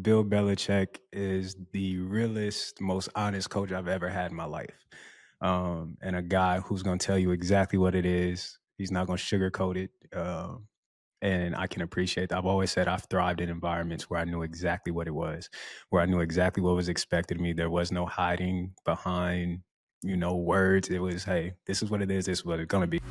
Bill Belichick is the realest, most honest coach I've ever had in my life. And a guy who's going to tell you exactly what it is. He's not going to sugarcoat it. And I can appreciate that. I've always said I've thrived in environments where I knew exactly what it was, where I knew exactly what was expected of me. There was no hiding behind, words. It was, hey, this is what it is. This is what it's going to be.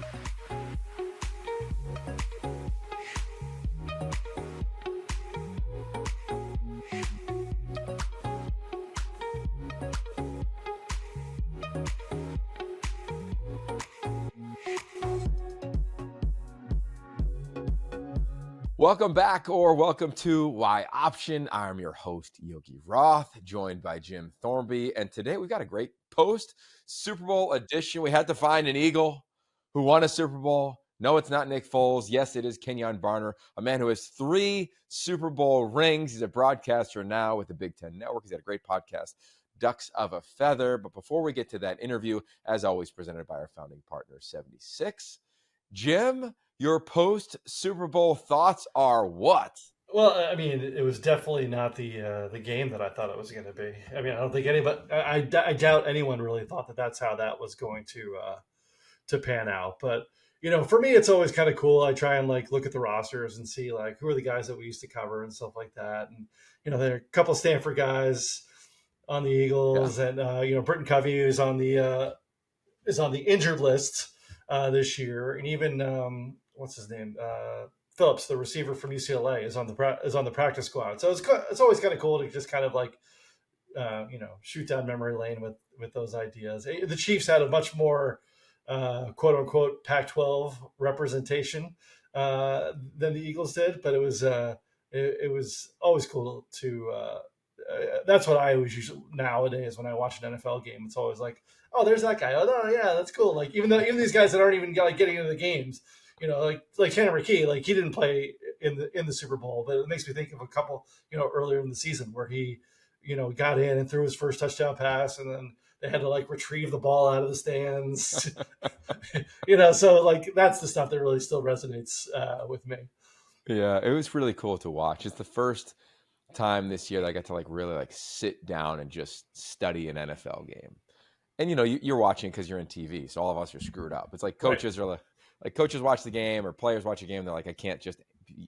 Welcome back, or welcome to Y Option. I'm your host, Yogi Roth, joined by Jim Thornby. And today we've got a great post-Super Bowl edition. We had to find an Eagle who won a Super Bowl. No, it's not Nick Foles. Yes, it is Kenjon Barner, a man who has 3 Super Bowl rings. He's a broadcaster now with the Big Ten Network. He's got a great podcast, Ducks of a Feather. But before we get to that interview, as always, presented by our founding partner, 76. Jim, your post-Super Bowl thoughts are what? Well, I mean, it was definitely not the game that I thought it was going to be. I mean, I don't think anybody, I doubt anyone really thought that that's how that was going to pan out. But, for me, it's always kind of cool. I try and look at the rosters and see who are the guys that we used to cover and stuff like that. And, there are a couple of Stanford guys on the Eagles, and, Britton Covey is on the injured list this year. And even, what's his name? Phillips, the receiver from UCLA, is on the practice squad. So it's always kind of cool to just kind of shoot down memory lane with those ideas. The Chiefs had a much more quote unquote Pac-12 representation than the Eagles did, but it was always cool to. That's what I always use nowadays when I watch an NFL game. It's always like, oh, there's that guy. Oh, no, yeah, that's cool. Even these guys that aren't even getting into the games. Like Tanner McKee, he didn't play in the Super Bowl, but it makes me think of a couple, earlier in the season where he, got in and threw his first touchdown pass, and then they had to retrieve the ball out of the stands. So that's the stuff that really still resonates with me. Yeah, it was really cool to watch. It's the first time this year that I got to really sit down and just study an NFL game. And you're watching because you're in TV, so all of us are screwed up. It's like coaches are coaches watch the game or players watch a game. They're like, I can't just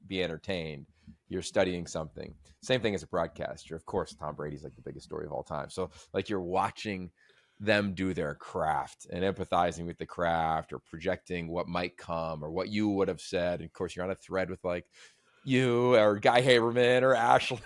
be entertained. You're studying something. Same thing as a broadcaster. Of course, Tom Brady's the biggest story of all time. So you're watching them do their craft and empathizing with the craft or projecting what might come or what you would have said. And of course, you're on a thread with you or Guy Haberman or Ashley.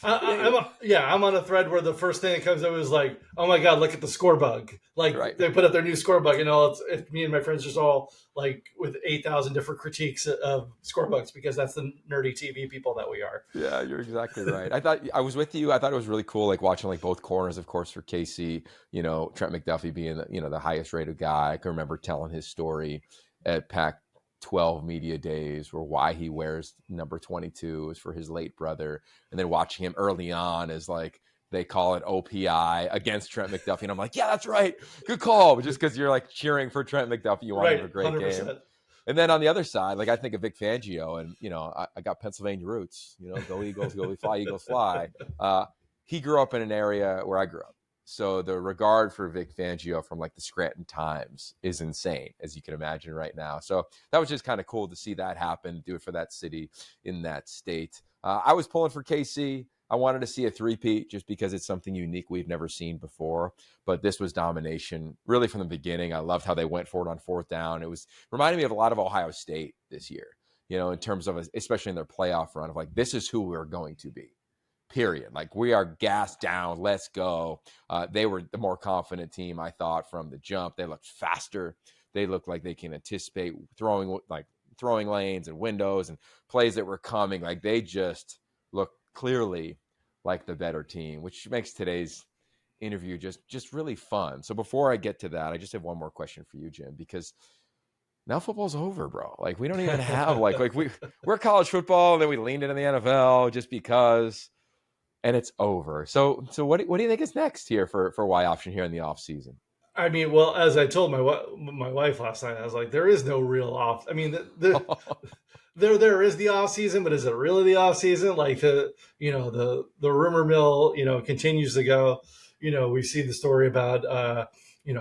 I'm on a thread where the first thing that comes up is oh my God, look at the score bug. Right. They put up their new score bug, it's me and my friends just all with 8,000 different critiques of score bugs because that's the nerdy TV people that we are. Yeah, you're exactly right. I thought I was with you. I thought it was really cool, watching both corners, of course, for KC, Trent McDuffie being the highest rated guy. I can remember telling his story at Pac-12 media days where why he wears number 22 is for his late brother, and then watching him early on as they call it OPI against Trent McDuffie, and I'm like, yeah, that's right, good call. But just because you're cheering for Trent McDuffie, you want him to have a great 100%. Game. And then on the other side, I think of Vic Fangio, and I got Pennsylvania roots. Go Eagles, go fly, Eagles fly. He grew up in an area where I grew up. So the regard for Vic Fangio from the Scranton Times is insane, as you can imagine right now. So that was just kind of cool to see that happen, do it for that city in that state. I was pulling for KC. I wanted to see a three-peat just because it's something unique we've never seen before. But this was domination really from the beginning. I loved how they went for it on fourth down. It was reminding me of a lot of Ohio State this year, in terms of, especially in their playoff run of this is who we're going to be. Period. We are gassed down. Let's go. They were the more confident team, I thought, from the jump. They looked faster. They looked like they can anticipate throwing lanes and windows and plays that were coming. They just looked clearly like the better team, which makes today's interview just really fun. So before I get to that, I just have one more question for you, Jim, because now football's over, bro. We don't even have we're college football, and then we leaned into the NFL just because. And it's over. So what do you think is next here for Y Option here in the off season? I mean, well, as I told my wife last night, I was like, there is no real off. I mean, there is the off season, but is it really the off season? Like the rumor mill continues to go. We see the story about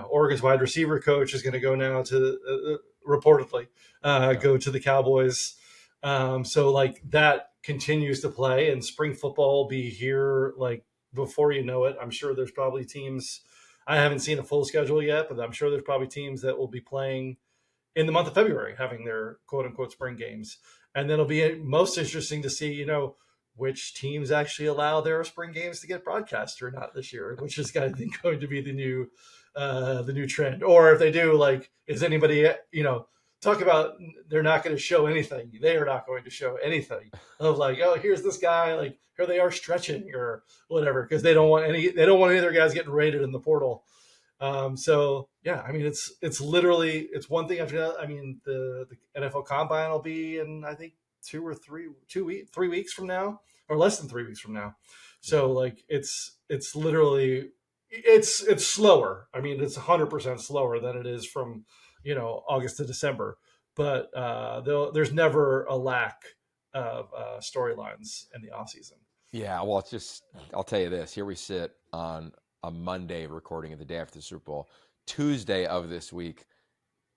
Oregon's wide receiver coach is going to go now to reportedly go to the Cowboys. So like that continues to play, and spring football will be here like before you know it. I'm sure there's probably teams. I haven't seen a full schedule yet, but I'm sure there's probably teams that will be playing in the month of February, having their quote unquote spring games. And then it'll be most interesting to see, which teams actually allow their spring games to get broadcast or not this year, which is I think going to be the new trend. Or if they do, like, is anybody, talk about they're not going to show anything. They are not going to show anything of like, oh, here's this guy, like here they are stretching or whatever, because they don't want any of their guys getting rated in the portal. So yeah, I mean, it's literally, it's one thing after that. I mean, the NFL Combine will be in, I think 3 weeks from now, or less than 3 weeks from now. So like, it's literally, it's slower. I mean, it's 100% slower than it is from, August to December, but, there's never a lack of, storylines in the off season. Yeah. Well, I'll tell you this, here we sit on a Monday recording of the day after the Super Bowl. Tuesday of this week,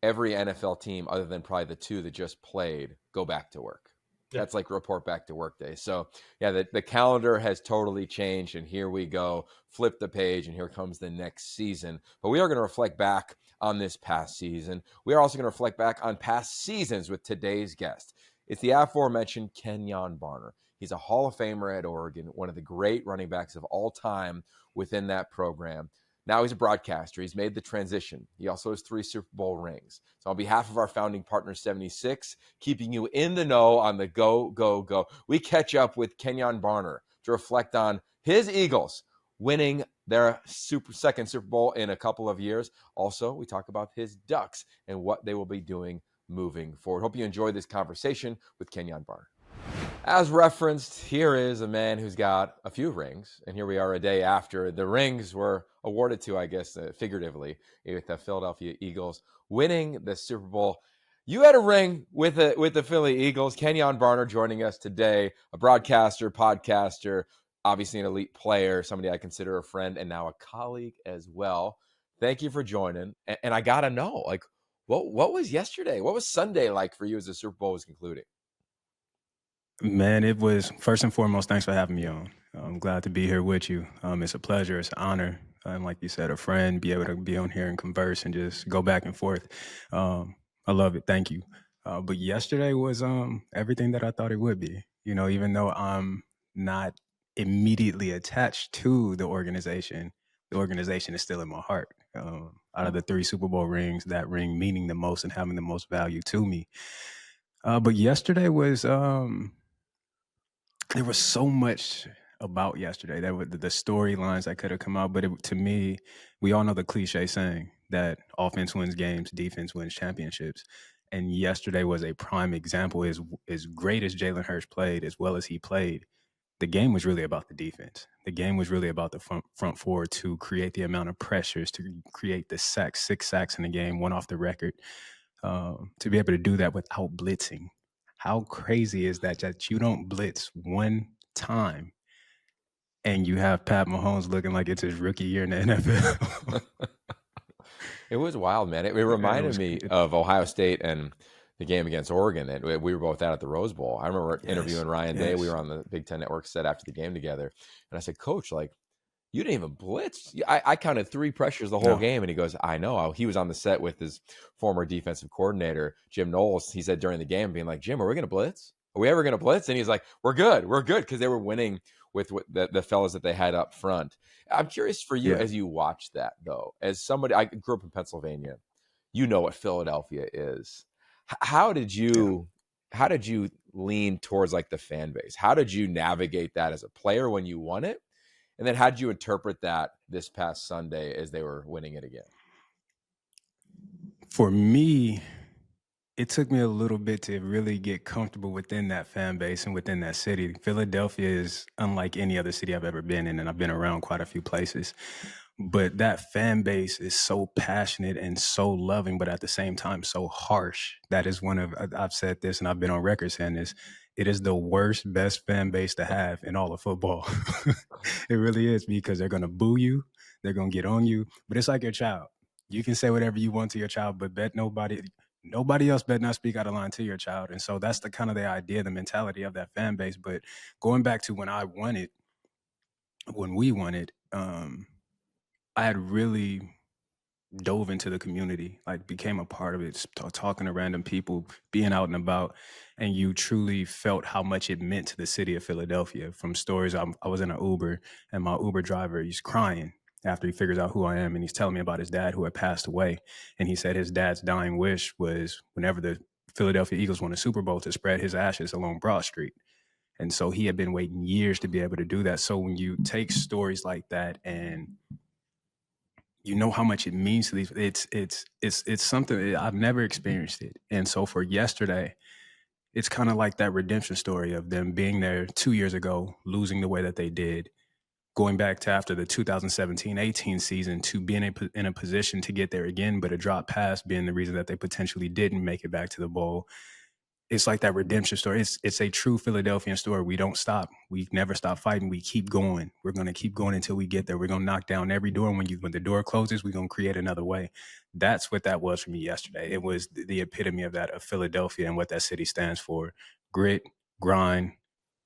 every NFL team, other than probably the two that just played, go back to work. Yeah. That's like report back to work day. So yeah, the calendar has totally changed, and here we go. Flip the page, and here comes the next season. But we are going to reflect back on this past season. We are also going to reflect back on past seasons with today's guest. It's the aforementioned Kenjon Barner. He's a Hall of Famer at Oregon, one of the great running backs of all time within that program. Now he's a broadcaster. He's made the transition. He also has 3 Super Bowl rings. So on behalf of our founding partner, 76, keeping you in the know on the go, go, go, we catch up with Kenjon Barner to reflect on his Eagles winning their second Super Bowl in a couple of years. Also, we talk about his Ducks and what they will be doing moving forward. Hope you enjoy this conversation with Kenjon Barner. As referenced, here is a man who's got a few rings, and here we are a day after the rings were awarded to, I guess, figuratively, with the Philadelphia Eagles winning the Super Bowl. You had a ring with the Philly Eagles. Kenjon Barner joining us today, a broadcaster, podcaster, obviously an elite player, somebody I consider a friend, and now a colleague as well. Thank you for joining. And I got to know, like, what was yesterday? What was Sunday like for you as the Super Bowl was concluding? Man, it was, first and foremost, thanks for having me on. I'm glad to be here with you. It's a pleasure. It's an honor. And like you said, a friend, be able to be on here and converse and just go back and forth. I love it. Thank you. But yesterday was everything that I thought it would be. Even though I'm not immediately attached to the organization is still in my heart. Out of the 3 Super Bowl rings, that ring meaning the most and having the most value to me. But yesterday was... there was so much about yesterday. That were the storylines that could have come out. But to me, we all know the cliche saying that offense wins games, defense wins championships. And yesterday was a prime example. As great as Jalen Hurts played, as well as he played, the game was really about the defense. The game was really about the front four to create the amount of pressures, to create the sacks, 6 sacks in the game, one off the record, to be able to do that without blitzing. How crazy is that you don't blitz one time and you have Pat Mahomes looking like it's his rookie year in the NFL? It was wild, man. It reminded me of Ohio State and the game against Oregon that we were both at the Rose Bowl. I remember interviewing Ryan Day. We were on the Big Ten Network set after the game together. And I said, Coach, like, you didn't even blitz. I counted 3 pressures the whole game. And he goes, I know. He was on the set with his former defensive coordinator, Jim Knowles. He said during the game, being like, Jim, are we going to blitz? Are we ever going to blitz? And he's like, we're good. We're good. Because they were winning with the fellas that they had up front. I'm curious for you as you watch that, though. As somebody, I grew up in Pennsylvania. You know what Philadelphia is. How did you lean towards like the fan base? How did you navigate that as a player when you won it? And then how did you interpret that this past Sunday as they were winning it again? For me, it took me a little bit to really get comfortable within that fan base and within that city. Philadelphia is unlike any other city I've ever been in, and I've been around quite a few places. But that fan base is so passionate and so loving, but at the same time so harsh. That is one of I've said this and I've been on record saying this. It is the worst, best fan base to have in all of football. It really is because they're gonna boo you, they're gonna get on you, but it's like your child. You can say whatever you want to your child, but bet nobody else better not speak out of line to your child. And so that's the kind of the idea, the mentality of that fan base. But going back to when we won it, I had really dove into the community, like became a part of it, talking to random people, being out and about, and you truly felt how much it meant to the city of Philadelphia. From stories, I was in an Uber, and my Uber driver, he's crying after he figures out who I am, and he's telling me about his dad who had passed away, and he said his dad's dying wish was whenever the Philadelphia Eagles won a Super Bowl to spread his ashes along Broad Street. And so he had been waiting years to be able to do that. So when you take stories like that and you know how much it means to these. It's something I've never experienced it, and so for yesterday, it's kind of like that redemption story of them being there 2 years ago, losing the way that they did, going back to after the 2017-18 season to be in a position to get there again, but a drop pass being the reason that they potentially didn't make it back to the bowl. It's like that redemption story. It's a true Philadelphian story. We don't stop. We never stop fighting. We keep going. We're going to keep going until we get there. We're going to knock down every door. When the door closes, we're going to create another way. That's what that was for me yesterday. It was the epitome of that, of Philadelphia and what that city stands for: grit, grind,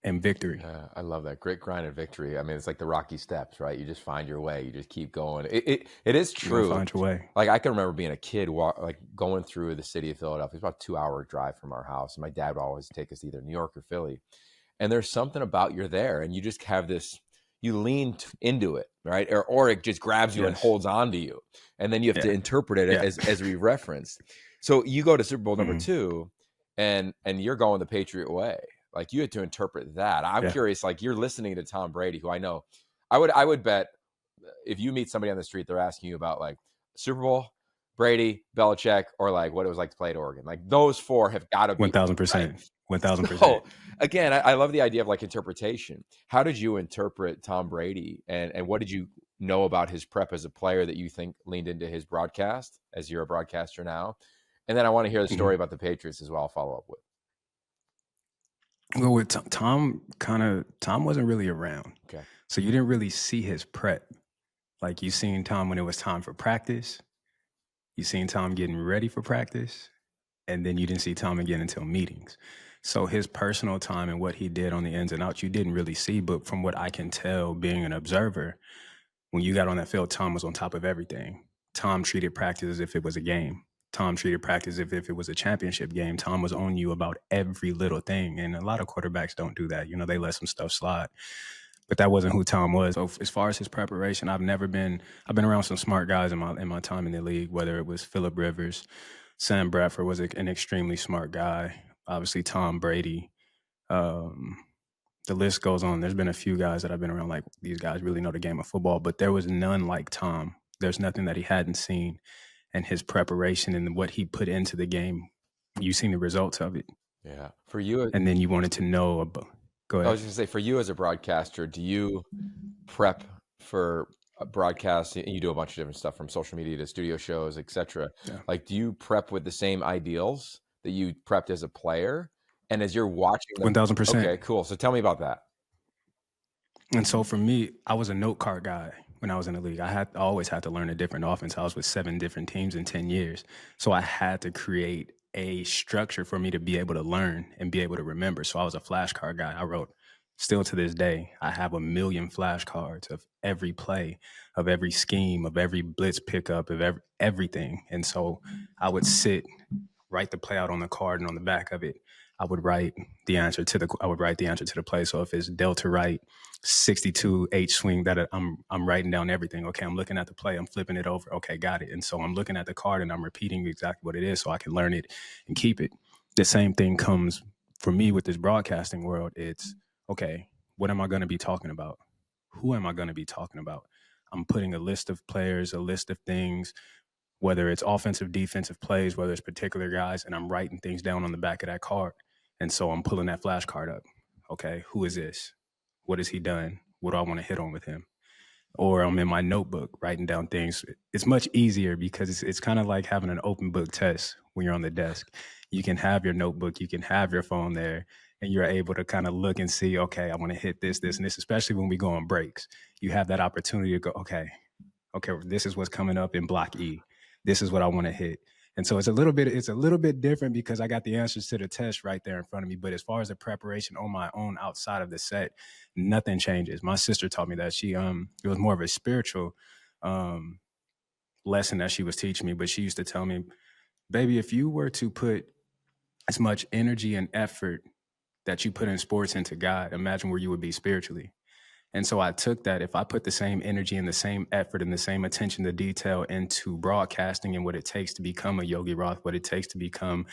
and victory. Yeah, I love that. Grit, grind, and victory. I mean, it's like the Rocky Steps, right? You just find your way. You just keep going. It is You're going to true. find your way. Like I can remember being a kid, like going through the city of Philadelphia. It's about a 2-hour drive from our house, and my dad would always take us to either New York or Philly. And there's something about you're there, and you just have this. You lean into it, right? Or it just grabs you and Yes. holds on to you, and then you have to interpret it as we referenced. So you go to Super Bowl number 2, and you're going the Patriot way. Like you had to interpret that. I'm curious, like you're listening to Tom Brady, who I know, I would bet if you meet somebody on the street, they're asking you about like Super Bowl, Brady, Belichick, or like what it was like to play at Oregon. Like those 4 have got to be 1,000%. 1,000%. So again, I love the idea of like interpretation. How did you interpret Tom Brady, and what did you know about his prep as a player that you think leaned into his broadcast as you're a broadcaster now? And then I want to hear the story about the Patriots as well. I'll follow up with. Well, with Tom wasn't really around. Okay. So you didn't really see his prep. Like you seen Tom when it was time for practice. You seen Tom getting ready for practice. And then you didn't see Tom again until meetings. So his personal time and what he did on the ins and outs, you didn't really see. But from what I can tell, being an observer, when you got on that field, Tom was on top of everything. Tom treated practice as if it was a game. Tom treated practice as if it was a championship game. Tom was on you about every little thing. And a lot of quarterbacks don't do that. You know, they let some stuff slide. But that wasn't who Tom was. So as far as his preparation, I've been around some smart guys in my time in the league, whether it was Phillip Rivers, Sam Bradford was an extremely smart guy. Obviously, Tom Brady. The list goes on. There's been a few guys that I've been around, like these guys really know the game of football, but there was none like Tom. There's nothing that he hadn't seen. And his preparation and what he put into the game, you've seen the results of it. Yeah. For you, and then you wanted to know about. Go ahead. I was going to say, for you as a broadcaster, do you prep for a broadcast? You do a bunch of different stuff from social media to studio shows, etc. Yeah. Like, do you prep with the same ideals that you prepped as a player? And as you're watching them, 1,000%. Okay, cool. So tell me about that. And so for me, I was a note card guy when I was in the league. I always had to learn a different offense. I was with 7 different teams in 10 years. So I had to create a structure for me to be able to learn and be able to remember. So I was a flashcard guy. I wrote, still to this day, I have 1 million flashcards of every play, of every scheme, of every blitz pickup, of everything. And so I would write the play out on the card, and on the back of it, I would write the answer to the play. So if it's delta right, 62 H swing, that I'm writing down everything. Okay, I'm looking at the play, I'm flipping it over. Okay, got it. And so I'm looking at the card and I'm repeating exactly what it is so I can learn it and keep it. The same thing comes for me with this broadcasting world. It's okay, what am I going to be talking about? Who am I going to be talking about? I'm putting a list of players, a list of things, whether it's offensive, defensive plays, whether it's particular guys, and I'm writing things down on the back of that card. And so I'm pulling that flashcard up. Okay, who is this? What has he done? What do I want to hit on with him? Or I'm in my notebook writing down things. It's much easier because it's kind of like having an open book test when you're on the desk. You can have your notebook, you can have your phone there, and you're able to kind of look and see, okay, I want to hit this, this, and this, especially when we go on breaks. You have that opportunity to go, okay, this is what's coming up in block E. This is what I want to hit. And so it's a little bit different because I got the answers to the test right there in front of me. But as far as the preparation on my own outside of the set, nothing changes. My sister taught me that it was more of a spiritual lesson that she was teaching me. But she used to tell me, baby, if you were to put as much energy and effort that you put in sports into God, imagine where you would be spiritually. And so I took that. If I put the same energy and the same effort and the same attention to detail into broadcasting and what it takes to become a Yogi Roth, what it takes to become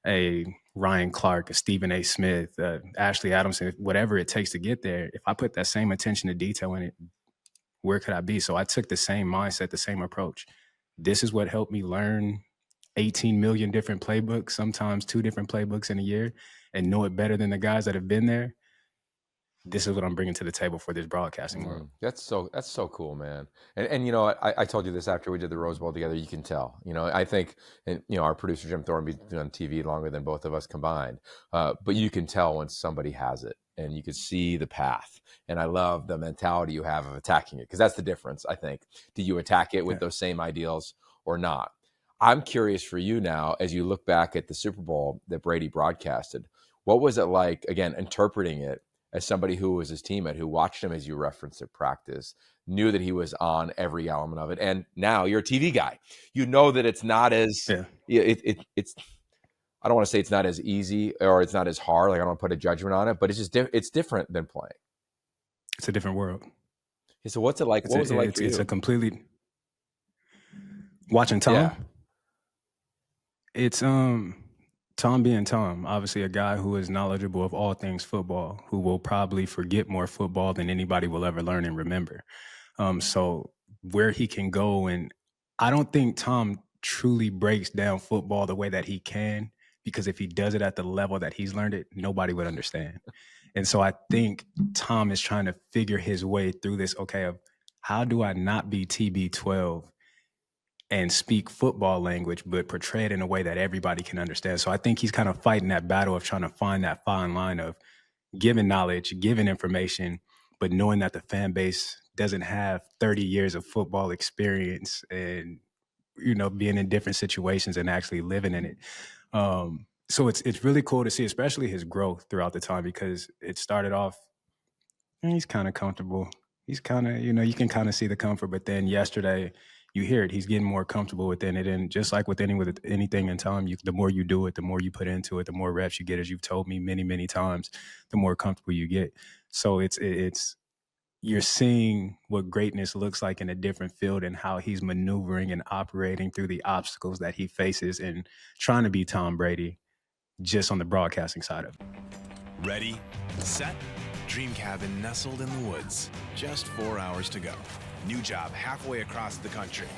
a Ryan Clark, a Stephen A. Smith, Ashley Adamson, whatever it takes to get there, if I put that same attention to detail in it, where could I be? So I took the same mindset, the same approach. This is what helped me learn 18 million different playbooks, sometimes 2 different playbooks in a year, and know it better than the guys that have been there. This is what I'm bringing to the table for this broadcasting world. That's so cool, man. And you know, I told you this after we did the Rose Bowl together. You can tell. You know, I think, and you know, our producer Jim Thornby's been on TV longer than both of us combined. But you can tell when somebody has it, and you can see the path. And I love the mentality you have of attacking it, because that's the difference. I think. Do you attack it with those same ideals or not? I'm curious for you now, as you look back at the Super Bowl that Brady broadcasted. What was it like, again, interpreting it as somebody who was his teammate, who watched him, as you referenced, at practice, knew that he was on every element of it, and now you're a TV guy. You know that it's not as it's. I don't want to say it's not as easy or it's not as hard. Like, I don't want to put a judgment on it, but it's just it's different than playing. It's a different world. So what's it like? What was it like for you? It's a completely watching Tom. Yeah. It's Tom being Tom, obviously a guy who is knowledgeable of all things football, who will probably forget more football than anybody will ever learn and remember. So where he can go, and I don't think Tom truly breaks down football the way that he can, because if he does it at the level that he's learned it, nobody would understand. And so I think Tom is trying to figure his way through this, okay, of how do I not be TB12 and speak football language, but portray it in a way that everybody can understand. So I think he's kind of fighting that battle of trying to find that fine line of giving knowledge, giving information, but knowing that the fan base doesn't have 30 years of football experience and, you know, being in different situations and actually living in it. So it's really cool to see, especially his growth throughout the time, because it started off, and he's kind of comfortable. He's kind of, you know, you can kind of see the comfort, but then yesterday, you hear it. He's getting more comfortable within it. And just like with anything in time, the more you do it, the more you put into it, the more reps you get, as you've told me many, many times, the more comfortable you get. So it's you're seeing what greatness looks like in a different field and how he's maneuvering and operating through the obstacles that he faces and trying to be Tom Brady just on the broadcasting side of it. Ready, set, dream cabin nestled in the woods. Just 4 hours to go. New job halfway across the country.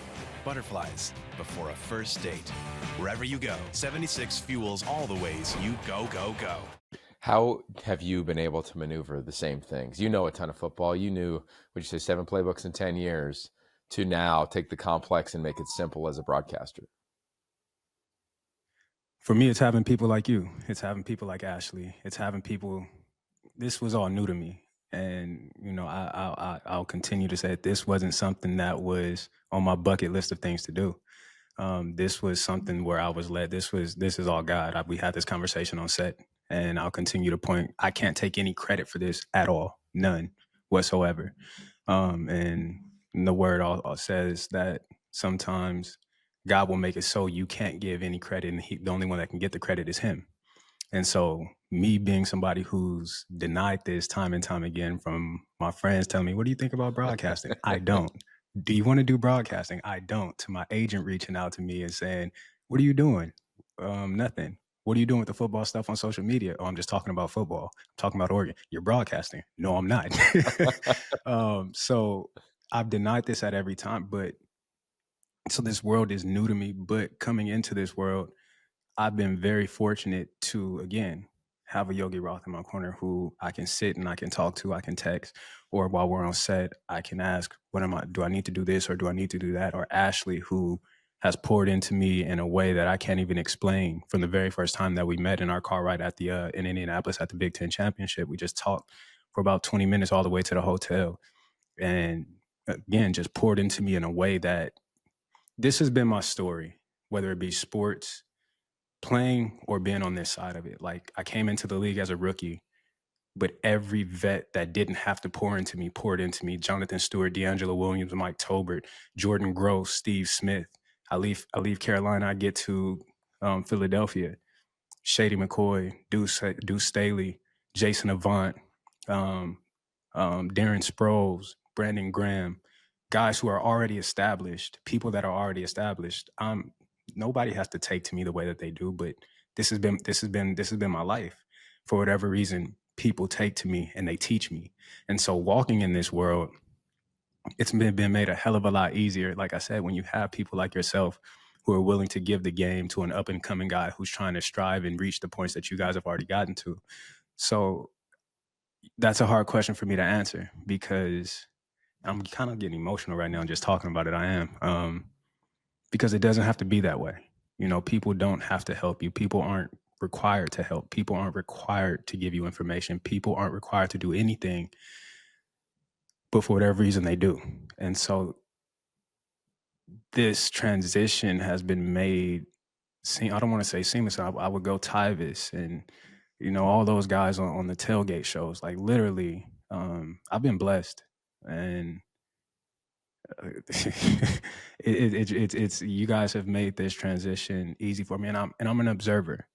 Butterflies before a first date. Wherever you go, 76 fuels all the ways you go, go, go. How have you been able to maneuver the same things? You know a ton of football. You knew, would you say, 7 playbooks in 10 years, to now take the complex and make it simple as a broadcaster? For me, it's having people like you. It's having people like Ashley. It's having people. This was all new to me. And, you know, I'll continue to say this wasn't something that was on my bucket list of things to do. This was something where I was led. This is all God. We had this conversation on set, and I'll continue to point. I can't take any credit for this at all. None whatsoever. And the word all says that sometimes God will make it so you can't give any credit, and the only one that can get the credit is him. And so me being somebody who's denied this time and time again, from my friends telling me, what do you think about broadcasting? I don't. Do you want to do broadcasting? I don't. To my agent reaching out to me and saying, what are you doing? Nothing. What are you doing with the football stuff on social media? Oh, I'm just talking about football. I'm talking about Oregon. You're broadcasting. No, I'm not. So I've denied this at every time, but So this world is new to me, but coming into this world, I've been very fortunate to, again, have a Yogi Roth in my corner who I can sit and I can talk to, I can text, or while we're on set, I can ask, do I need to do this or do I need to do that? Or Ashley, who has poured into me in a way that I can't even explain from the very first time that we met in our car ride at in Indianapolis at the Big Ten Championship. We just talked for about 20 minutes all the way to the hotel. And again, just poured into me in a way that this has been my story, whether it be sports, playing, or being on this side of it. Like, I came into the league as a rookie, but every vet that didn't have to pour into me poured into me. Jonathan Stewart, D'Angelo Williams, Mike Tolbert, Jordan Gross, Steve Smith. I leave Carolina, I get to Philadelphia. Shady McCoy, Deuce Staley, Jason Avant, Darren Sproles, Brandon Graham, guys who are already established, people that are already established. Nobody has to take to me the way that they do, but this has been my life. For whatever reason, people take to me and they teach me. And so walking in this world, it's been made a hell of a lot easier. Like I said, when you have people like yourself who are willing to give the game to an up and coming guy who's trying to strive and reach the points that you guys have already gotten to. So that's a hard question for me to answer because I'm kind of getting emotional right now just talking about it. I am. Because it doesn't have to be that way. You know, people don't have to help you. People aren't required to help. People aren't required to give you information. People aren't required to do anything, but for whatever reason they do. And so this transition has been made, I don't want to say seamless. I would go Tyvis and, you know, all those guys on the tailgate shows. Like literally, I've been blessed. And it's you guys have made this transition easy for me, and I'm an observer,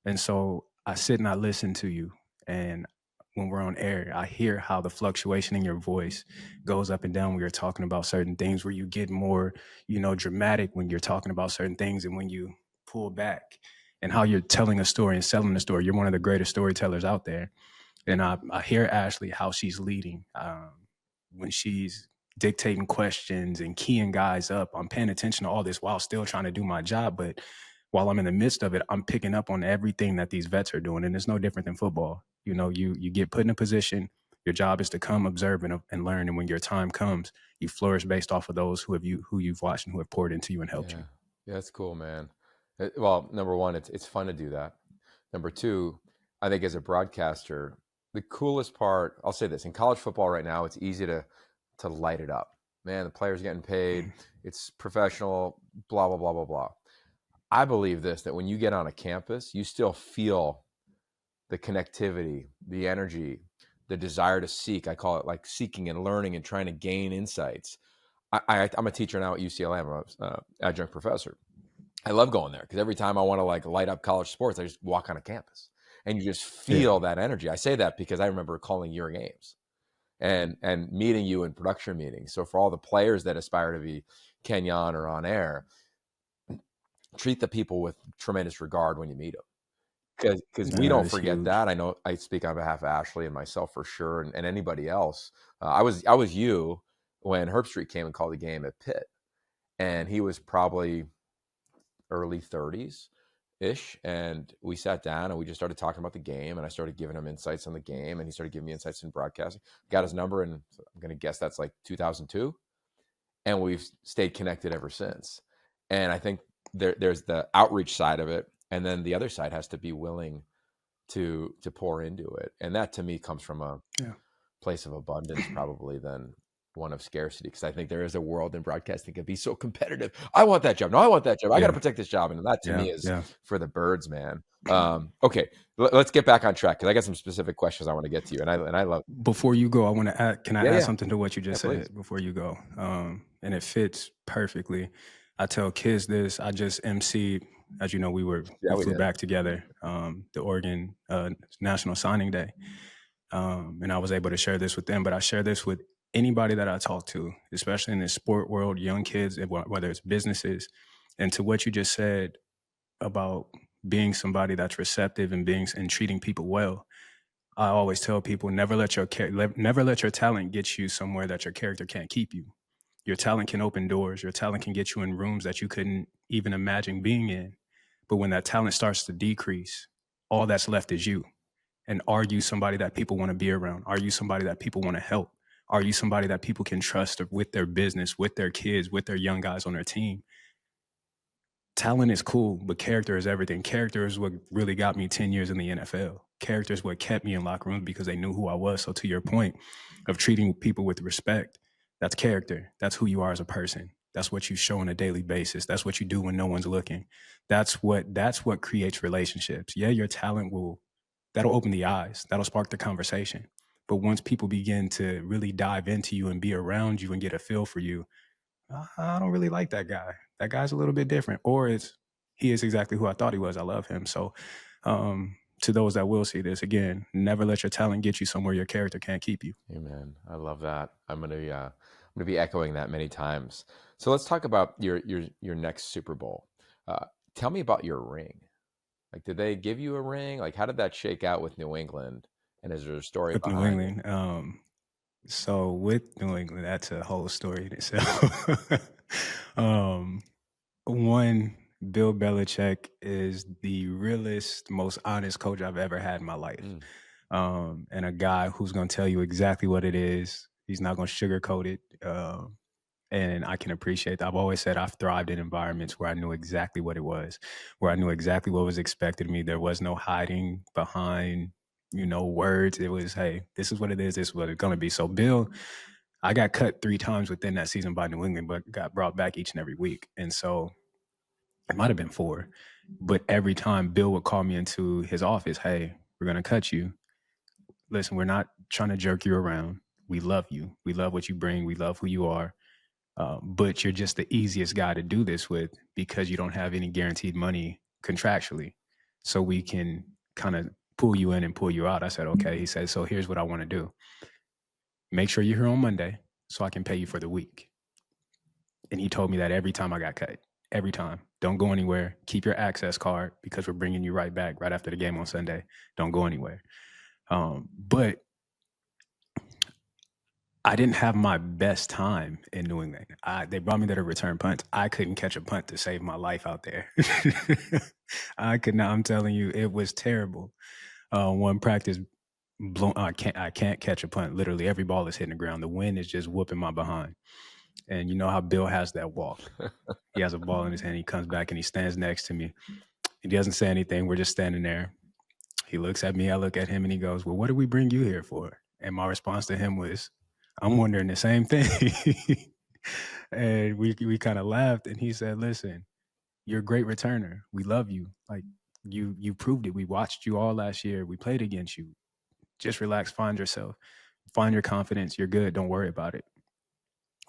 and so I sit and I listen to you, and when we're on air, I hear how the fluctuation in your voice goes up and down when you're talking about certain things, where you get more, you know, dramatic when you're talking about certain things, and when you pull back, and how you're telling a story and selling a story. You're one of the greatest storytellers out there, and I hear Ashley how she's leading when she's dictating questions and keying guys up. I'm paying attention to all this while still trying to do my job. But while I'm in the midst of it, I'm picking up on everything that these vets are doing. And it's no different than football. You know, you get put in a position. Your job is to come observe and learn. And when your time comes, you flourish based off of those who you've watched and who have poured into you and helped you. Yeah, that's cool, man. Well, number one, it's fun to do that. Number two, I think as a broadcaster, the coolest part, I'll say this, in college football right now, it's easy to light it up. Man, the player's getting paid. It's professional, blah, blah, blah, blah, blah. I believe this, that when you get on a campus, you still feel the connectivity, the energy, the desire to seek. I call it like seeking and learning and trying to gain insights. I'm a teacher now at UCLA. I'm an adjunct professor. I love going there because every time I want to like light up college sports, I just walk on a campus and you just feel that energy. I say that because I remember calling your games and meeting you in production meetings. So for all the players that aspire to be Kenjon or on air, treat the people with tremendous regard when you meet them. Because we don't forget that. I know I speak on behalf of Ashley and myself for sure, and anybody else. I was you when Herb Street came and called the game at Pitt, and he was probably early 30s ish, and we sat down and we just started talking about the game, and I started giving him insights on the game, and he started giving me insights in broadcasting. Got his number, and I'm going to guess that's like 2002, and we've stayed connected ever since. And I think there's the outreach side of it, and then the other side has to be willing to pour into it, and that to me comes from a place of abundance probably than one of scarcity, because I think there is a world in broadcasting can be so competitive. I want that job. No, I want that job. I got to protect this job, and that to me is for the birds, man. Okay, let's get back on track because I got some specific questions I want to get to you, and I love. Before you go, I want to add. Can I add something to what you just said please. Before you go? And it fits perfectly. I tell kids this. I just emceed, as you know, we flew back together, the Oregon National Signing Day, and I was able to share this with them. But I share this with anybody that I talk to, especially in the sport world, young kids, whether it's businesses. And to what you just said about being somebody that's receptive and treating people well, I always tell people never let your talent get you somewhere that your character can't keep you. Your talent can open doors. Your talent can get you in rooms that you couldn't even imagine being in. But when that talent starts to decrease, all that's left is you. And are you somebody that people want to be around? Are you somebody that people want to help? Are you somebody that people can trust with their business, with their kids, with their young guys on their team? Talent is cool, but character is everything. Character is what really got me 10 years in the NFL. Character is what kept me in locker rooms because they knew who I was. So to your point of treating people with respect, that's character. That's who you are as a person. That's what you show on a daily basis. That's what you do when no one's looking. That's what creates relationships. Yeah, your talent that'll open the eyes. That'll spark the conversation. But once people begin to really dive into you and be around you and get a feel for you, I don't really like that guy. That guy's a little bit different. Or he is exactly who I thought he was. I love him. So to those that will see this, again, never let your talent get you somewhere your character can't keep you. Amen. I love that. I'm gonna be echoing that many times. So let's talk about your next Super Bowl. Tell me about your ring. Like, did they give you a ring? Like, how did that shake out with New England? And is there a story With New behind England, so with New England, that's a whole story in itself. One, Bill Belichick is the realest, most honest coach I've ever had in my life. And a guy who's going to tell you exactly what it is. He's not going to sugarcoat it. And I can appreciate that. I've always said I've thrived in environments where I knew exactly what it was, where I knew exactly what was expected of me. There was no hiding behind, words. It was, hey, this is what it is. This is what it's going to be. So Bill, I got cut 3 times within that season by New England, but got brought back each and every week. And so it might have been 4, but every time Bill would call me into his office, hey, we're going to cut you. Listen, we're not trying to jerk you around. We love you. We love what you bring. We love who you are. But you're just the easiest guy to do this with because you don't have any guaranteed money contractually. So we can kind of pull you in and pull you out. I said, okay. He said, so here's what I want to do. Make sure you're here on Monday so I can pay you for the week. And he told me that every time I got cut. Every time. Don't go anywhere. Keep your access card because we're bringing you right back right after the game on Sunday. Don't go anywhere. But I didn't have my best time in New England. They brought me there to return punts. I couldn't catch a punt to save my life out there. I could not. I'm telling you, it was terrible. One practice, I can't catch a punt. Literally, every ball is hitting the ground. The wind is just whooping my behind. And you know how Bill has that walk. He has a ball in his hand. He comes back and he stands next to me. He doesn't say anything. We're just standing there. He looks at me. I look at him, and he goes, well, what did we bring you here for? And my response to him was, I'm wondering the same thing. And we kind of laughed, and he said, listen, you're a great returner. We love you. Like, you proved it. We watched you all last year. We played against you. Just relax, find yourself, find your confidence. You're good. Don't worry about it.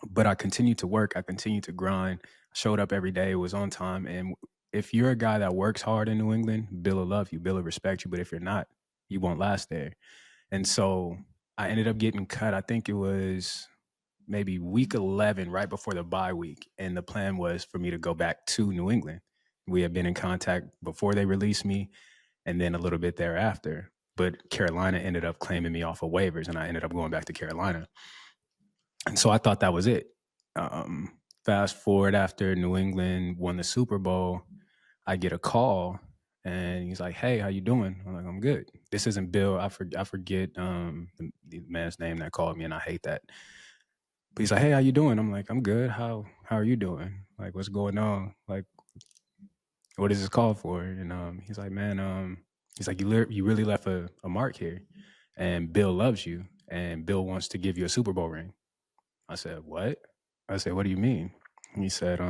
But I continued to work. I continued to grind. I showed up every day. It was on time. And if you're a guy that works hard in New England, Bill will love you. Bill will respect you. But if you're not, you won't last there. And so I ended up getting cut. I think it was maybe week 11, right before the bye week. And the plan was for me to go back to New England. We had been in contact before they released me and then a little bit thereafter. But Carolina ended up claiming me off of waivers, and I ended up going back to Carolina. And so I thought that was it. Fast forward, after New England won the Super Bowl, I get a call. And he's like, hey, how you doing? I'm like, I'm good. This isn't Bill. I forget the man's name that called me, and I hate that. But he's like, hey, how you doing? I'm like, I'm good. How are you doing? Like, what's going on? Like, what is this call for? And he's like, man, he's like, you really left a mark here. And Bill loves you, and Bill wants to give you a Super Bowl ring. I said, what? I said, what do you mean? He said,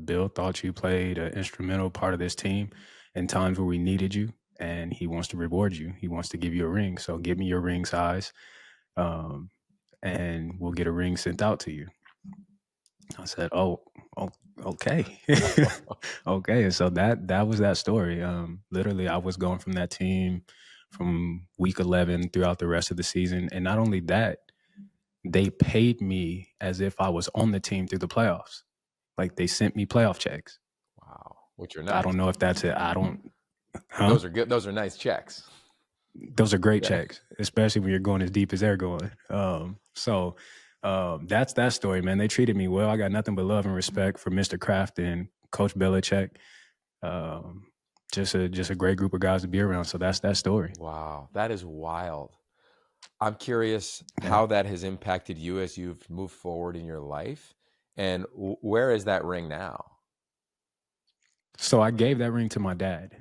Bill thought you played an instrumental part of this team in times where we needed you, and he wants to reward you. He wants to give you a ring. So give me your ring size, and we'll get a ring sent out to you. I said, oh, okay. Okay. And so that was that story. Literally, I was going from that team from week 11 throughout the rest of the season. And not only that, they paid me as if I was on the team through the playoffs. Like, they sent me playoff checks. Wow, which are nice. I don't know if that's it. I don't. Huh? Those are good. Those are nice checks. Those are great checks, especially when you're going as deep as they're going. So That's that story, man. They treated me well. I got nothing but love and respect for Mr. Kraft and Coach Belichick. Um, just a great group of guys to be around. So that's that story. Wow, that is wild. I'm curious Yeah. how that has impacted you as you've moved forward in your life, and where is that ring now? So I gave that ring to my dad.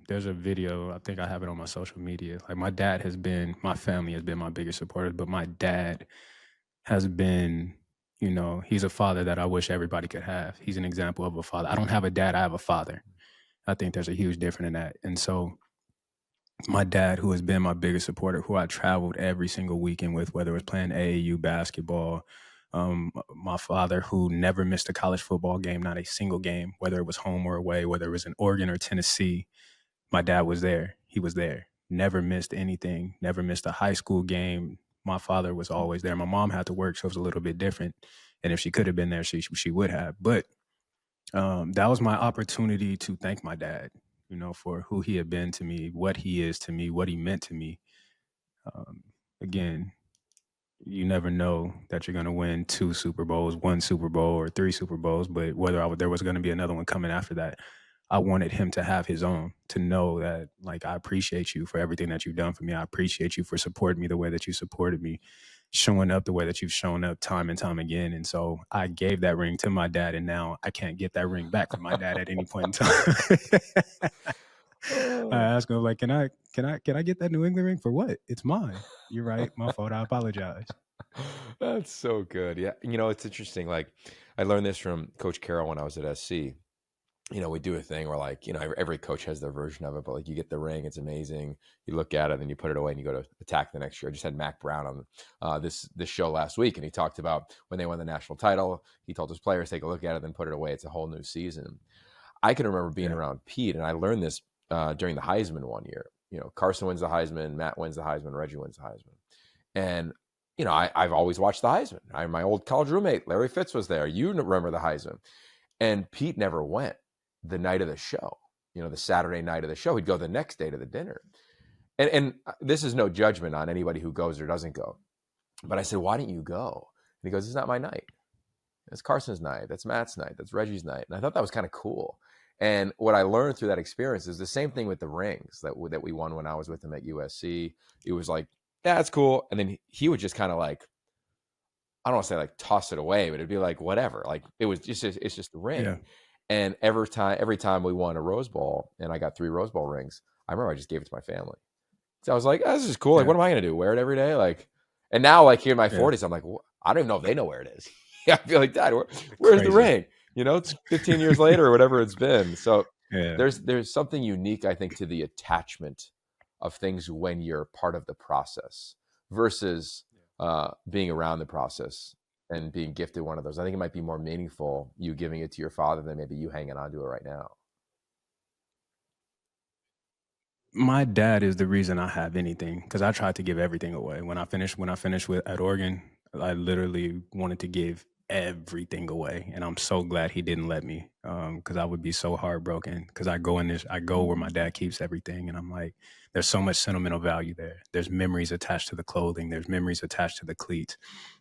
There's a video, I think I have it on my social media. Like my family has been my biggest supporter, but my dad has been, he's a father that I wish everybody could have. He's an example of a father. I don't have a dad, I have a father. I think there's a huge difference in that. And so my dad, who has been my biggest supporter, who I traveled every single weekend with, whether it was playing AAU basketball, my father, who never missed a college football game, not a single game, whether it was home or away, whether it was in Oregon or Tennessee, my dad was there. He was there. Never missed anything, never missed a high school game. My father was always there. My mom had to work, so it was a little bit different. And if she could have been there, she would have. But that was my opportunity to thank my dad, for who he had been to me, what he is to me, what he meant to me. Again, you never know that you're going to win 2 Super Bowls, 1 Super Bowl, or 3 Super Bowls, but whether there was going to be another one coming after that, I wanted him to have his own, to know that, like, I appreciate you for everything that you've done for me. I appreciate you for supporting me the way that you supported me, showing up the way that you've shown up time and time again. And so I gave that ring to my dad, and now I can't get that ring back from my dad at any point in time. I asked him, like, can I get that New England ring for what? It's mine. You're right. My fault. I apologize. That's so good. Yeah. It's interesting. Like, I learned this from Coach Carroll when I was at SC. We do a thing where, like, every coach has their version of it, but like, you get the ring, it's amazing. You look at it, then you put it away and you go to attack the next year. I just had Mac Brown on this show last week, and he talked about when they won the national title. He told his players, take a look at it, then put it away. It's a whole new season. I can remember being around Pete, and I learned this during the Heisman one year. Carson wins the Heisman, Matt wins the Heisman, Reggie wins the Heisman. And, I've always watched the Heisman. My old college roommate, Larry Fitz, was there. You remember the Heisman. And Pete never went the night of the show, the Saturday night of the show. He'd go the next day to the dinner. And this is no judgment on anybody who goes or doesn't go. But I said, why didn't you go? And he goes, it's not my night. It's Carson's night. That's Matt's night. That's Reggie's night. And I thought that was kind of cool. And what I learned through that experience is the same thing with the rings that we won when I was with him at USC. It was like, yeah, it's cool. And then he would just kind of, like, I don't want to say like toss it away, but it'd be like, whatever. Like, it's just a ring. Yeah. And every time we won a Rose Bowl and I got 3 Rose Bowl rings, I remember I just gave it to my family. So I was like, oh, this is cool. Like, what am I going to do? Wear it every day? Like, and now, like, here in my 40s, I'm like, I don't even know if they know where it is. I feel like, Dad, where's the ring? It's 15 years later or whatever it's been. So there's something unique, I think, to the attachment of things when you're part of the process versus being around the process and being gifted one of those. I think it might be more meaningful, you giving it to your father, than maybe you hanging on to it right now. My dad is the reason I have anything, because I tried to give everything away. When I finished at Oregon, I literally wanted to give everything away, and I'm so glad he didn't let me, because I would be so heartbroken, because I go where my dad keeps everything, and I'm like, there's so much sentimental value there. There's memories attached to the clothing, there's memories attached to the cleats,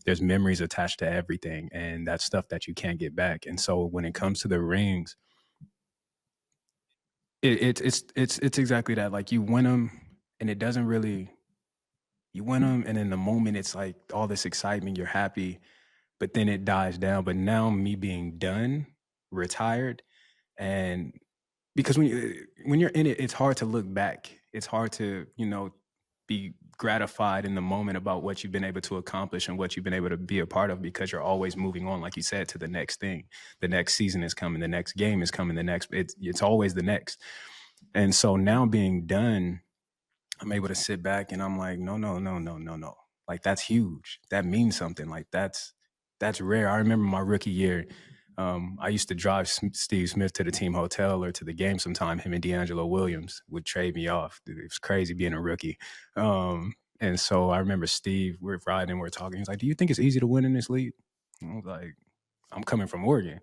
there's memories attached to everything, and that's stuff that you can't get back. And so when it comes to the rings, it's exactly that. Like, you win them, and it doesn't really, you win them, and in the moment it's like all this excitement, you're happy, but then it dies down. But now, me being done, retired, and because when you're in it, it's hard to look back. It's hard to, be gratified in the moment about what you've been able to accomplish and what you've been able to be a part of, because you're always moving on, like you said, to the next thing. The next season is coming, the next game is coming, it's always the next. And so now, being done, I'm able to sit back and I'm like, no. Like, that's huge. That means something. Like, that's rare. I remember my rookie year, I used to drive Steve Smith to the team hotel or to the game sometime. Him and D'Angelo Williams would trade me off. Dude, it was crazy being a rookie. And so I remember Steve, we're riding, we're talking. He's like, do you think it's easy to win in this league? And I was like, I'm coming from Oregon.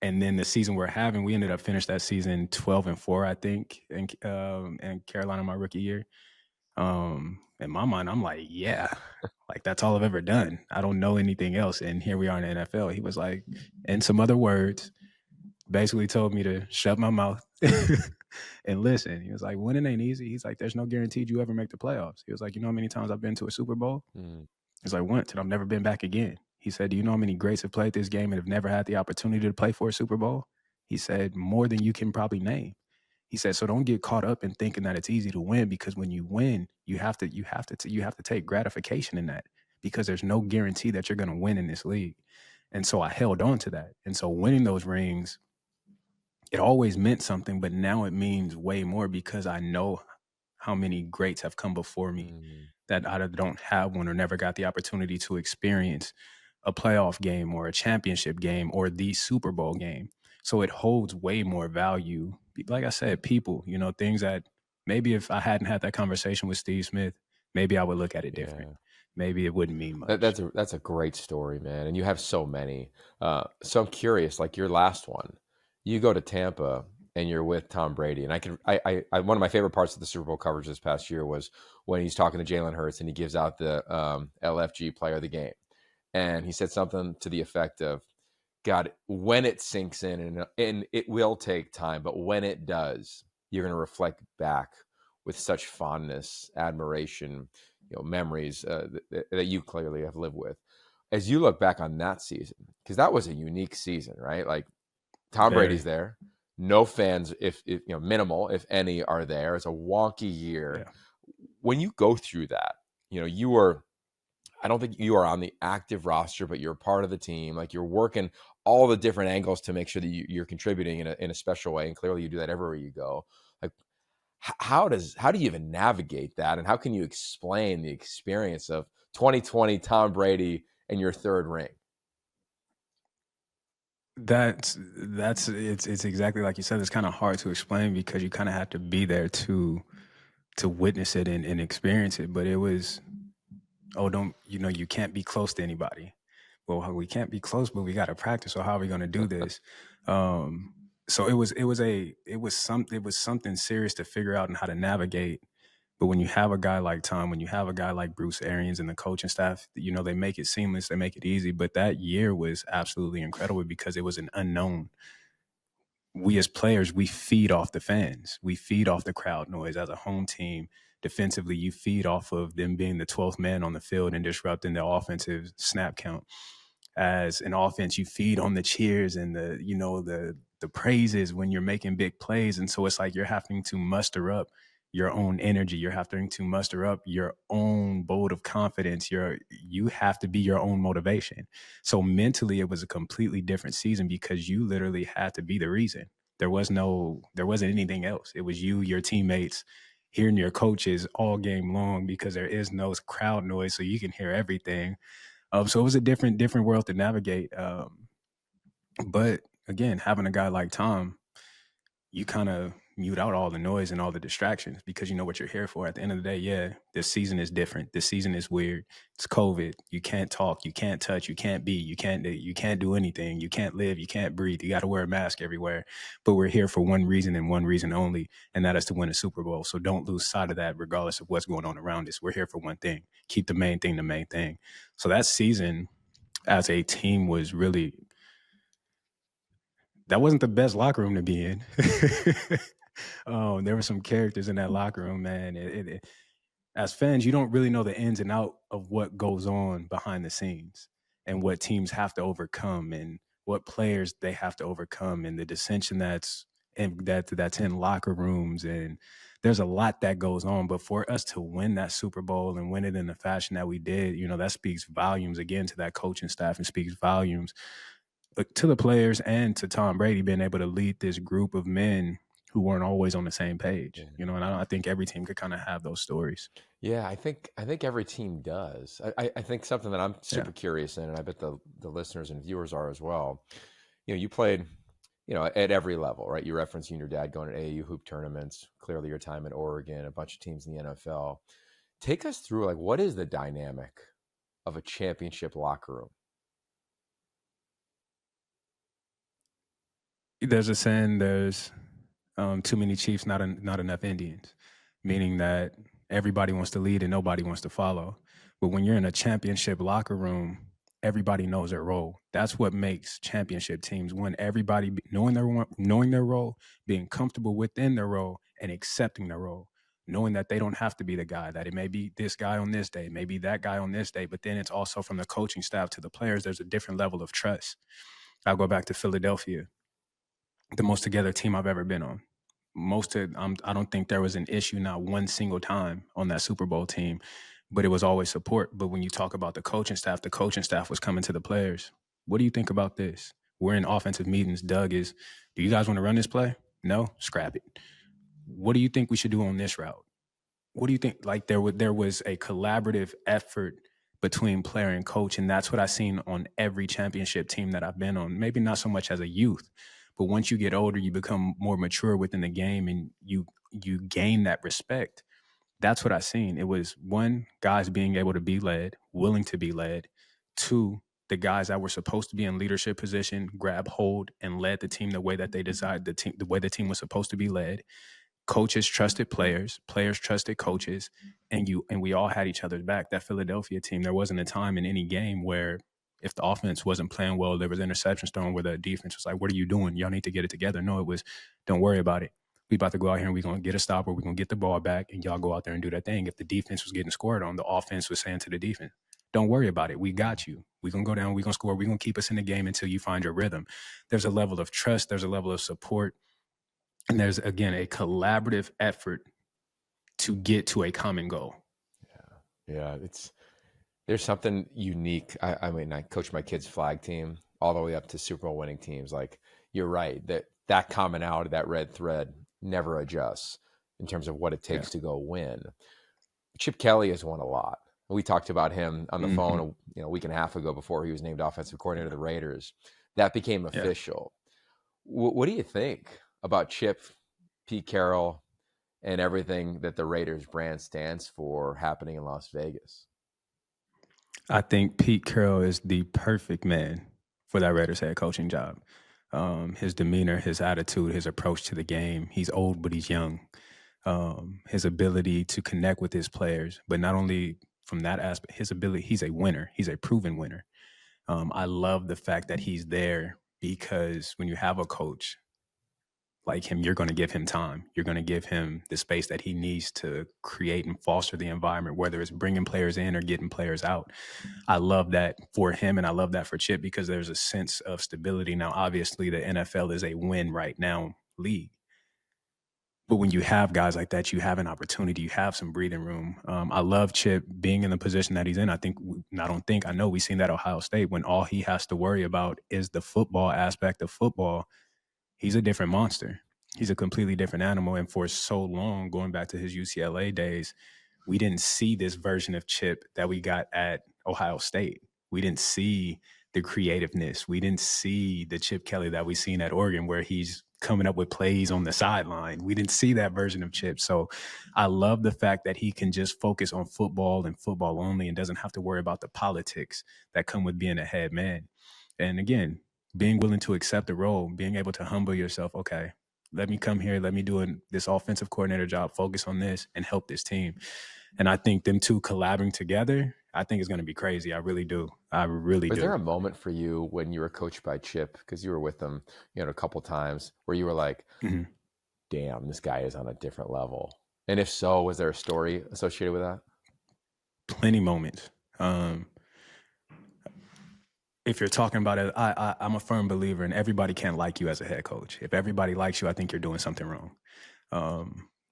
And then the season we're having, we ended up finishing that season 12-4, I think, in Carolina, my rookie year. In my mind, I'm like, yeah, like that's all I've ever done. I don't know anything else. And here we are in the NFL. He was like, in some other words, basically told me to shut my mouth and listen. He was like, winning ain't easy. He's like, there's no guaranteed you ever make the playoffs. He was like, you know how many times I've been to a Super Bowl? Mm. He's like, once, and I've never been back again. He said, do you know how many greats have played this game and have never had the opportunity to play for a Super Bowl? He said, more than you can probably name. He said, so don't get caught up in thinking that it's easy to win, because when you win, you have to take gratification in that, because there's no guarantee that you're going to win in this league. And so I held on to that. And so winning those rings, it always meant something, but now it means way more because I know how many greats have come before me that either don't have one or never got the opportunity to experience a playoff game or a championship game or the Super Bowl game. So it holds way more value. Like I said, people, things that maybe if I hadn't had that conversation with Steve Smith, maybe I would look at it different. Yeah. Maybe it wouldn't mean much. That's a great story, man. And you have so many. So I'm curious, like your last one, you go to Tampa and you're with Tom Brady. And one of my favorite parts of the Super Bowl coverage this past year was when he's talking to Jalen Hurts and he gives out the LFG player of the game. And he said something to the effect of, God, when it sinks in, and it will take time, but when it does, you're going to reflect back with such fondness, admiration, memories that you clearly have lived with. As you look back on that season, because that was a unique season, right? Like Tom Brady's there, no fans, if minimal, if any, are there. It's a wonky year. Yeah. When you go through that, you were, I don't think you are on the active roster, but you're part of the team. Like you're working all the different angles to make sure that you're contributing in a special way. And clearly you do that everywhere you go. Like how do you even navigate that? And how can you explain the experience of 2020 Tom Brady and your third ring? It's exactly like you said. It's kind of hard to explain because you kind of have to be there to witness it and experience it. But it was, you can't be close to anybody. Well, we can't be close, but we got to practice. So how are we going to do this? So it was something serious to figure out and how to navigate. But when you have a guy like Tom, when you have a guy like Bruce Arians and the coaching staff, they make it seamless, they make it easy. But that year was absolutely incredible because it was an unknown. We as players, we feed off the fans. We feed off the crowd noise. As a home team, defensively, you feed off of them being the 12th man on the field and disrupting the offensive snap count. As an offense, you feed on the cheers and the praises when you're making big plays. And so it's like you're having to muster up your own energy. You're having to muster up your own bolt of confidence. You have to be your own motivation. So mentally, it was a completely different season because you literally had to be the reason. There wasn't anything else. It was you, your teammates, hearing your coaches all game long because there is no crowd noise, so you can hear everything. So it was a different world to navigate. But again, having a guy like Tom, you kind of mute out all the noise and all the distractions because you know what you're here for. At the end of the day, yeah, this season is different. This season is weird. It's COVID. You can't talk. You can't touch. You can't be. You can't do anything. You can't live. You can't breathe. You got to wear a mask everywhere. But we're here for one reason and one reason only, and that is to win a Super Bowl. So don't lose sight of that regardless of what's going on around us. We're here for one thing. Keep the main thing the main thing. So that season as a team was really – that wasn't the best locker room to be in. There were some characters in that locker room, man. As fans, you don't really know the ins and out of what goes on behind the scenes and what teams have to overcome and what players they have to overcome and the dissension that's in locker rooms. And there's a lot that goes on. But for us to win that Super Bowl and win it in the fashion that we did, that speaks volumes again to that coaching staff and speaks volumes to the players and to Tom Brady being able to lead this group of men who weren't always on the same page, and I think every team could kind of have those stories. Yeah, I think every team does. I think something that I'm super curious in, and I bet the listeners and viewers are as well. You played, at every level, right? You referenced you and your dad going to AAU hoop tournaments, clearly your time in Oregon, a bunch of teams in the NFL. Take us through, like, what is the dynamic of a championship locker room? There's a saying, there's too many Chiefs, not enough Indians, meaning that Everybody wants to lead and nobody wants to follow. But when you're in a championship locker room, everybody knows their role. That's what makes championship teams win. Everybody knowing their role, being comfortable within their role, and accepting their role. Knowing that they don't have to be the guy, that it may be this guy on this day, maybe that guy on this day, but then it's also from the coaching staff to the players, there's a different level of trust. I'll go back to Philadelphia, the most together team I've ever been on. I don't think there was an issue not one single time on that Super Bowl team, but it was always support. But when you talk about the coaching staff was coming to the players. What do you think about this? We're in offensive meetings. Doug is, do you guys want to run this play? No? Scrap it. What do you think we should do on this route? What do you think? Like there was a collaborative effort between player and coach, and that's what I've seen on every championship team that I've been on. Maybe not so much as a youth, but once you get older, you become more mature within the game, and you gain that respect. That's what I've seen. It was one, guys being able to be led, willing to be led. Two, the guys that were supposed to be in leadership position grab hold and led the team the way that they desired the way the team was supposed to be led. Coaches trusted players, players trusted coaches, and we all had each other's back. That Philadelphia team, there wasn't a time in any game where if the offense wasn't playing well, there was interceptions thrown where the defense was like, what are you doing? Y'all need to get it together. No, it was, don't worry about it. We about to go out here and we're going to get a stop, or we're going to get the ball back, and y'all go out there and do that thing. If the defense was getting scored on, the offense was saying to the defense, don't worry about it. We got you. We're going to go down. We're going to score. We're going to keep us in the game until you find your rhythm. There's a level of trust. There's a level of support. And there's, again, a collaborative effort to get to a common goal. Yeah. There's something unique. I mean, I coach my kids' flag team all the way up to Super Bowl winning teams. Like, you're right, that commonality, that red thread never adjusts in terms of what it takes to go win. Chip Kelly has won a lot. We talked about him on the phone a week and a half ago before he was named offensive coordinator of the Raiders. That became official. What do you think about Chip, Pete Carroll, and everything that the Raiders brand stands for happening in Las Vegas? I think Pete Carroll is the perfect man for that Raiders head coaching job. His demeanor, his attitude, his approach to the game. He's old, but he's young. His ability to connect with his players, but not only from that aspect, his ability, he's a winner. He's a proven winner. I love the fact that he's there, because when you have a coach like him, you're going to give him time. You're going to give him the space that he needs to create and foster the environment, whether it's bringing players in or getting players out. I love that for him, and I love that for Chip, because there's a sense of stability. Now, obviously, the NFL is a win right now league. But when you have guys like that, you have an opportunity, you have some breathing room. I love Chip being in the position that he's in. I know we've seen that Ohio State, when all he has to worry about is the football aspect of football. He's a different monster. He's a completely different animal. And for so long, going back to his UCLA days, we didn't see this version of Chip that we got at Ohio State. We didn't see the creativeness. We didn't see the Chip Kelly that we seen at Oregon, where he's coming up with plays on the sideline. We didn't see that version of Chip. So I love the fact that he can just focus on football and football only, and doesn't have to worry about the politics that come with being a head man. And again, being willing to accept the role, being able to humble yourself. Okay, let me come here. Let me do this offensive coordinator job, focus on this, and help this team. And I think them two collabing together, I think it's going to be crazy. I really do. Was there a moment for you when you were coached by Chip, because you were with him, a couple times, where you were like, damn, this guy is on a different level? And if so, was there a story associated with that? Plenty moments. If you're talking about it, I'm a firm believer in everybody can't like you as a head coach. If everybody likes you, I think you're doing something wrong.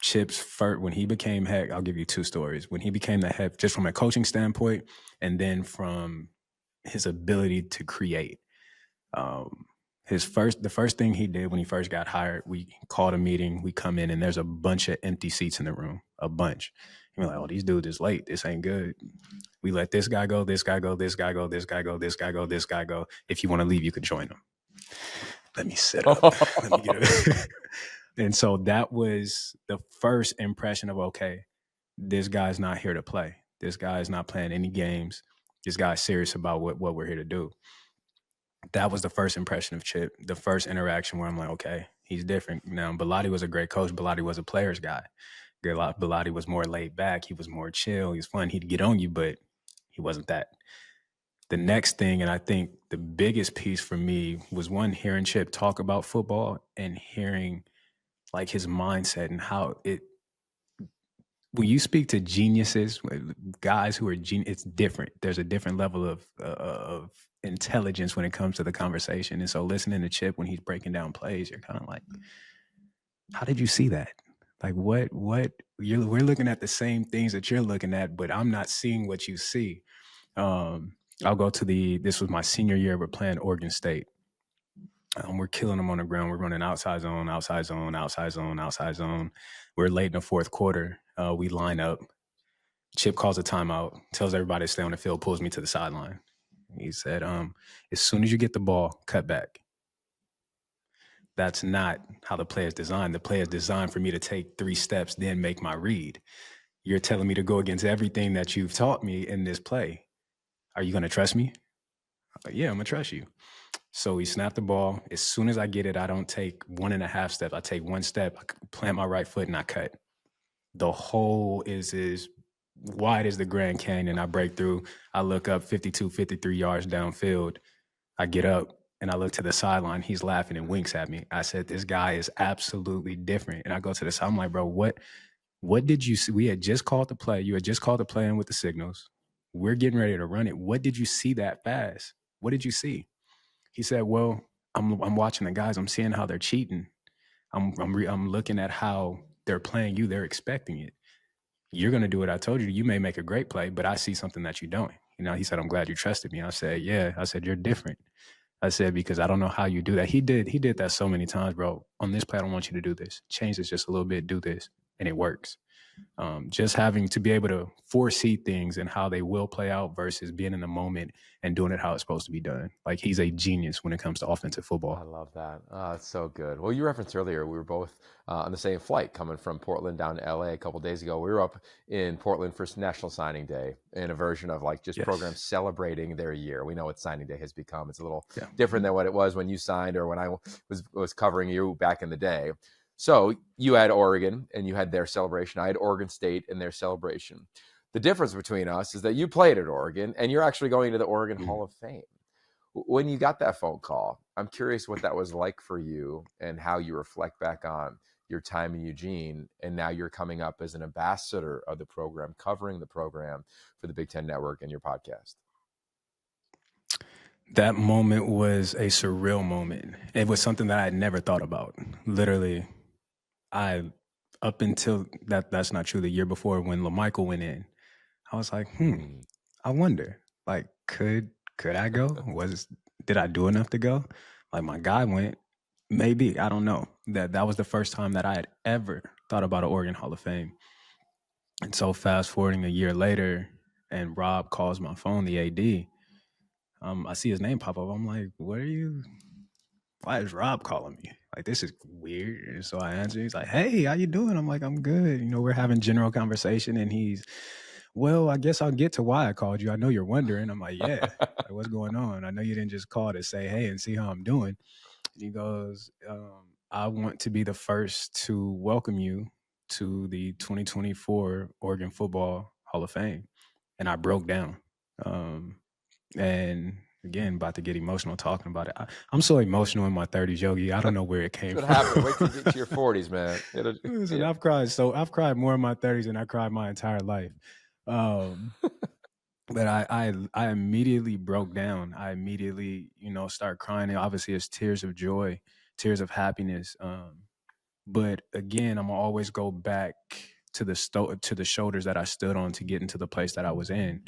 Chip's first, when he became head, I'll give you two stories. When he became the head, just from a coaching standpoint, and then from his ability to create. The first thing he did when he first got hired, we called a meeting. We come in and there's a bunch of empty seats in the room, a bunch. And we're like, oh, these dudes is late. This ain't good. We let this guy go, this guy go, this guy go, this guy go, this guy go, this guy go. If you want to leave, you could join them. Let me sit up. Let me get it. And so that was the first impression of, okay, this guy's not here to play. This guy is not playing any games. This guy's serious about what we're here to do. That was the first impression of Chip, the first interaction where I'm like, okay, he's different. Now, Bellotti was a great coach. Bellotti was a player's guy. Bilotti was more laid back. He was more chill. He was fun. He'd get on you, but he wasn't that. The next thing, and I think the biggest piece for me, was one, hearing Chip talk about football and hearing like his mindset and how it, when you speak to geniuses, guys who are genius, it's different. There's a different level of intelligence when it comes to the conversation. And so listening to Chip when he's breaking down plays, you're kind of like, how did you see that? Like we're looking at the same things that you're looking at, but I'm not seeing what you see. I'll go to this was my senior year. We're playing Oregon State. We're killing them on the ground. We're running outside zone, outside zone, outside zone, outside zone. We're late in the fourth quarter. We line up. Chip calls a timeout, tells everybody to stay on the field, pulls me to the sideline. He said, as soon as you get the ball, cut back. That's not how the play is designed. The play is designed for me to take 3 steps, then make my read. You're telling me to go against everything that you've taught me in this play. Are you going to trust me? Yeah, I'm going to trust you. So we snap the ball. As soon as I get it, I don't take 1.5 steps. I take 1 step, I plant my right foot, and I cut. The hole is as wide as the Grand Canyon. I break through. I look up 52, 53 yards downfield. I get up, and I look to the sideline. He's laughing and winks at me. I said, this guy is absolutely different. And I go to the side. I'm like, bro, what did you see? We had just called the play. You had just called the play in with the signals. We're getting ready to run it. What did you see that fast? What did you see? He said, well, I'm watching the guys. I'm seeing how they're cheating. I'm looking at how they're playing you. They're expecting it. You're going to do what I told you. You may make a great play, but I see something that you don't. He said, I'm glad you trusted me. I said, yeah. I said, you're different. I said, because I don't know how you do that. He did that so many times, bro. On this play, I don't want you to do this. Change this just a little bit, do this. And it works. Just having to be able to foresee things and how they will play out versus being in the moment and doing it how it's supposed to be done. Like, he's a genius when it comes to offensive football. I love that. It's so good. Well, you referenced earlier, we were both on the same flight coming from Portland down to LA a couple of days ago. We were up in Portland for National Signing Day in a version of like just programs celebrating their year. We know what signing day has become. It's a little different than what it was when you signed or when I was covering you back in the day. So you had Oregon and you had their celebration. I had Oregon State and their celebration. The difference between us is that you played at Oregon and you're actually going to the Oregon Hall of Fame. When you got that phone call, I'm curious what that was like for you and how you reflect back on your time in Eugene. And now you're coming up as an ambassador of the program, covering the program for the Big Ten Network and your podcast. That moment was a surreal moment. It was something that I had never thought about. Literally, up until that's not true. The year before when LaMichael went in, I was like, I wonder, like, could I go? Did I do enough to go? Like, my guy went, maybe, I don't know. That was the first time that I had ever thought about an Oregon Hall of Fame. And so fast forwarding a year later, and Rob calls my phone, the AD. I see his name pop up. I'm like, why is Rob calling me? Like, this is weird. And so I answer. He's like, hey, how you doing? I'm like, I'm good. We're having general conversation. And he's, well, I guess I'll get to why I called you. I know you're wondering. I'm like, yeah, like, what's going on? I know you didn't just call to say, hey, and see how I'm doing. He goes, I want to be the first to welcome you to the 2024 Oregon Football Hall of Fame. And I broke down. And again, about to get emotional talking about it. I'm so emotional in my 30s, Yogi. I don't know where it came from. What happened? Wait till you get to your 40s, man. Listen, I've cried more in my 30s than I cried my entire life. But I immediately broke down. I immediately, started crying. And obviously, it's tears of joy, tears of happiness. But again, I'm gonna always go back to the shoulders that I stood on to get into the place that I was in.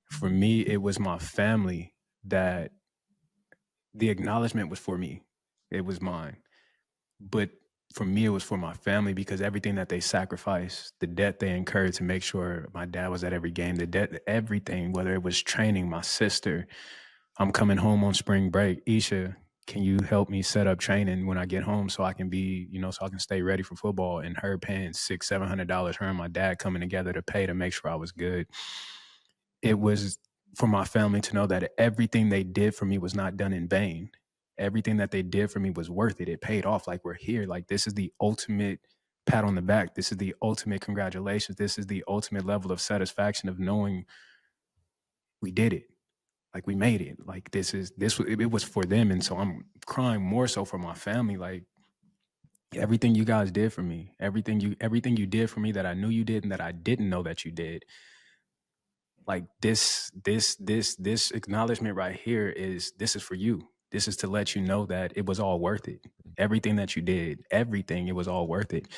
For me, it was my family that the acknowledgement was for me. It was mine. But for me, it was for my family because everything that they sacrificed, the debt they incurred to make sure my dad was at every game, the debt, everything, whether it was training, my sister, I'm coming home on spring break. Isha, can you help me set up training when I get home so I can be, so I can stay ready for football? And her paying $600-$700, her and my dad coming together to pay to make sure I was good. It was for my family to know that everything they did for me was not done in vain. Everything that they did for me was worth it. It paid off. Like, we're here. Like, this is the ultimate pat on the back. This is the ultimate congratulations. This is the ultimate level of satisfaction of knowing we did it. Like we made it. Like it was for them. And so I'm crying more so for my family. Like everything you guys did for me, everything you did for me that I knew you did and that I didn't know that you did. Like this acknowledgement right here this is for you. This is to let you know that it was all worth it. Everything that you did, everything, it was all worth it.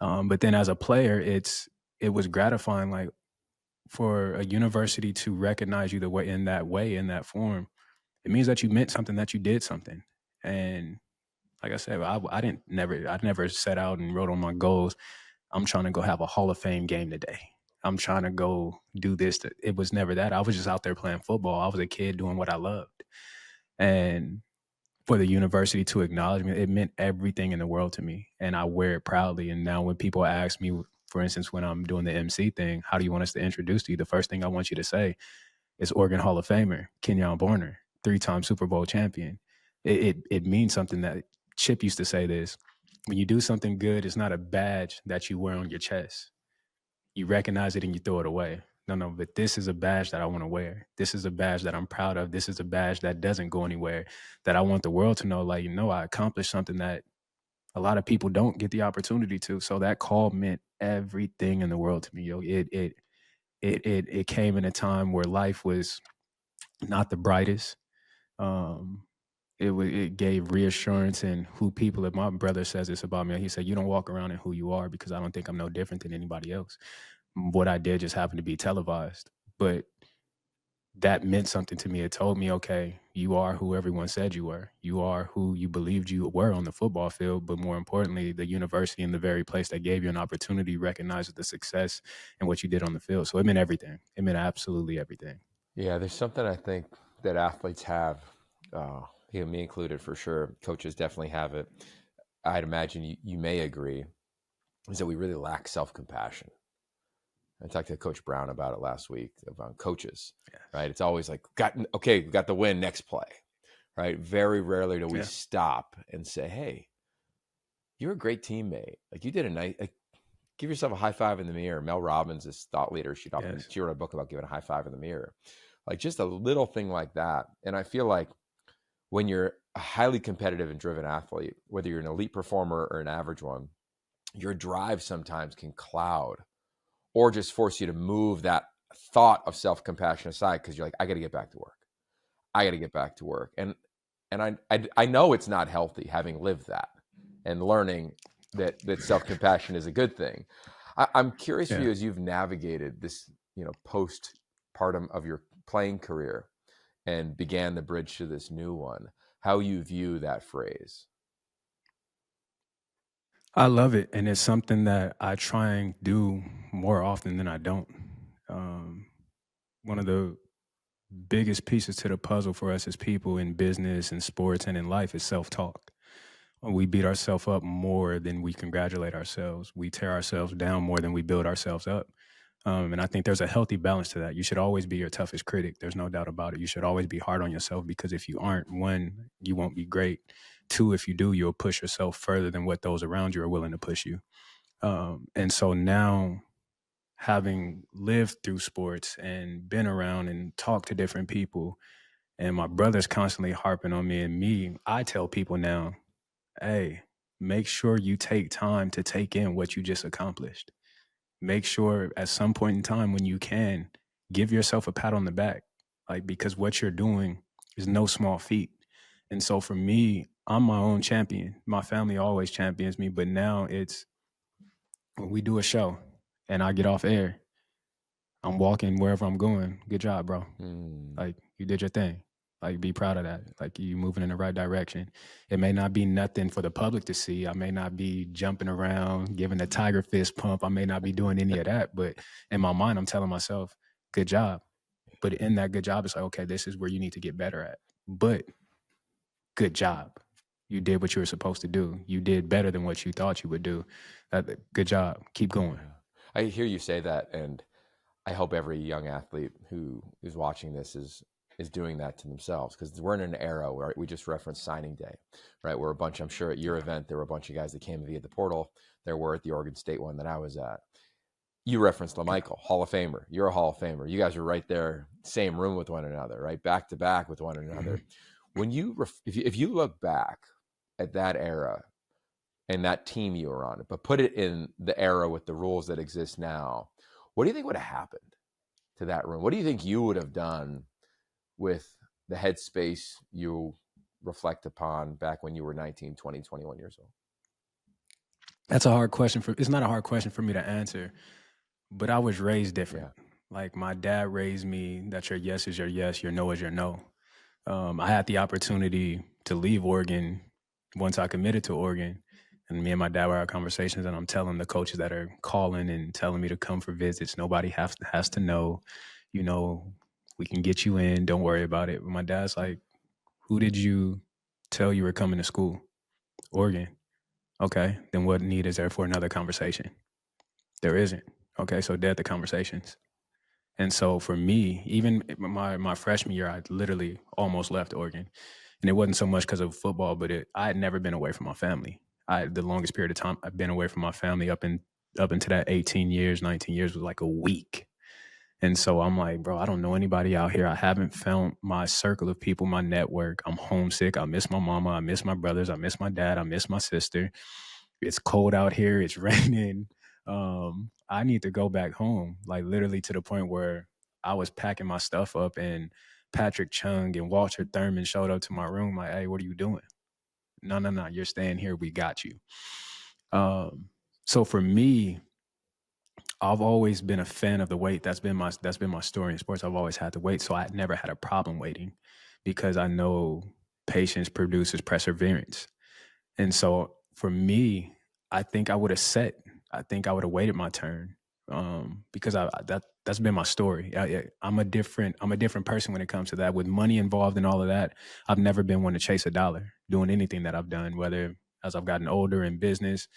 But then as a player, it was gratifying, like for a university to recognize you in that form. It means that you meant something, that you did something. And like I said, I never set out and wrote on my goals, I'm trying to go have a Hall of Fame game today. I'm trying to go do this. It was never that. I was just out there playing football. I was a kid doing what I loved. And for the university to acknowledge me, it meant everything in the world to me. And I wear it proudly. And now when people ask me, for instance, when I'm doing the MC thing, how do you want us to introduce you? The first thing I want you to say is Oregon Hall of Famer, Kenjon Barner, 3-time Super Bowl champion. It means something. That Chip used to say this: when you do something good, it's not a badge that you wear on your chest. You recognize it and you throw it away. No, but this is a badge that I want to wear. This is a badge that I'm proud of. This is a badge that doesn't go anywhere, that I want the world to know, like, I accomplished something that a lot of people don't get the opportunity to. So that call meant everything in the world to me. Yo, it came in a time where life was not the brightest. It gave reassurance in who people. If my brother says this about me, he said, "You don't walk around in who you are, because I don't think I'm no different than anybody else. What I did just happened to be televised, but that meant something to me. It told me, okay, you are who everyone said you were. You are who you believed you were on the football field, but more importantly, the university and the very place that gave you an opportunity recognizes the success and what you did on the field." So it meant everything. It meant absolutely everything. Yeah, there's something I think that athletes have, me included for sure. Coaches definitely have it. I'd imagine you may agree, is that we really lack self-compassion. I talked to Coach Brown about it last week, about coaches, right? It's always like, we got the win, next play, right? Very rarely do we stop and say, hey, you're a great teammate. Like, you did a nice, give yourself a high five in the mirror. Mel Robbins, this thought leader, she wrote a book about giving a high five in the mirror. Like, just a little thing like that. And I feel like when you're a highly competitive and driven athlete, whether you're an elite performer or an average one, your drive sometimes can cloud or just force you to move that thought of self-compassion aside, because you're like, I got to get back to work. I got to get back to work. And I know it's not healthy, having lived that and learning that self-compassion is a good thing. I'm curious for you, as you've navigated this, postpartum of your playing career and began the bridge to this new one, how you view that phrase. I love it, and it's something that I try and do more often than I don't. One of the biggest pieces to the puzzle for us as people in business and sports and in life is self-talk. We beat ourselves up more than we congratulate ourselves. We tear ourselves down more than we build ourselves up. And I think there's a healthy balance to that. You should always be your toughest critic. There's no doubt about it. You should always be hard on yourself, because if you aren't, one, you won't be great. Two, if you do, you'll push yourself further than what those around you are willing to push you. And so now, having lived through sports and been around and talked to different people, and my brother's constantly harping on me, I tell people now, hey, make sure you take time to take in what you just accomplished. Make sure at some point in time, when you can, give yourself a pat on the back, because what you're doing is no small feat. And so for me, I'm my own champion. My family always champions me, but now it's when we do a show and I get off air, I'm walking wherever I'm going. Good job, bro. Like, you did your thing. Like, be proud of that. Like, you moving in the right direction. It may not be nothing for the public to see. I may not be jumping around, giving a tiger fist pump. I may not be doing any of that. But in my mind, I'm telling myself, good job. But in that good job, it's like, okay, this is where you need to get better at. But good job. You did what you were supposed to do. You did better than what you thought you would do. Good job. Keep going. I hear you say that, and I hope every young athlete who is watching this is is doing that to themselves, because we're in an era where we just referenced signing day, right? Where a bunch, I'm sure at your event, there were a bunch of guys that came via the portal. There were at the Oregon State one that I was at. You referenced LaMichael, Hall of Famer. You're a Hall of Famer. You guys are right there, same room with one another, right? Back to back with one another. When if you look back at that era and that team you were on, but put it in the era with the rules that exist now, what do you think would have happened to that room? What do you think you would have done with the headspace you reflect upon back when you were 19, 20, 21 years old? That's a hard question. It's not a hard question for me to answer, but I was raised different. Yeah. Like my dad raised me that your yes is your yes, your no is your no. I had the opportunity to leave Oregon once I committed to Oregon, and me and my dad were having conversations, and I'm telling the coaches that are calling and telling me to come for visits, nobody has to know, we can get you in, don't worry about it. But my dad's like, who did you tell you were coming to school? Oregon. Okay, then what need is there for another conversation? There isn't. Okay, so dead the conversations. And so for me, even my freshman year, I literally almost left Oregon. And it wasn't so much because of football, but I had never been away from my family. The longest period of time I've been away from my family up into that 18 years, 19 years was like a week. And so I'm like, bro, I don't know anybody out here. I haven't found my circle of people, my network. I'm homesick. I miss my mama. I miss my brothers. I miss my dad. I miss my sister. It's cold out here. It's raining. I need to go back home, like literally to the point where I was packing my stuff up and Patrick Chung and Walter Thurman showed up to my room like, hey, what are you doing? No, you're staying here. We got you. So for me, I've always been a fan of the wait. That's been my story in sports. I've always had to wait. So I never had a problem waiting because I know patience produces perseverance. And so for me, I think I would have I think I would have waited my turn because that's been my story. I'm a different person when it comes to that. With money involved and all of that, I've never been one to chase a dollar doing anything that I've done, whether as I've gotten older in business,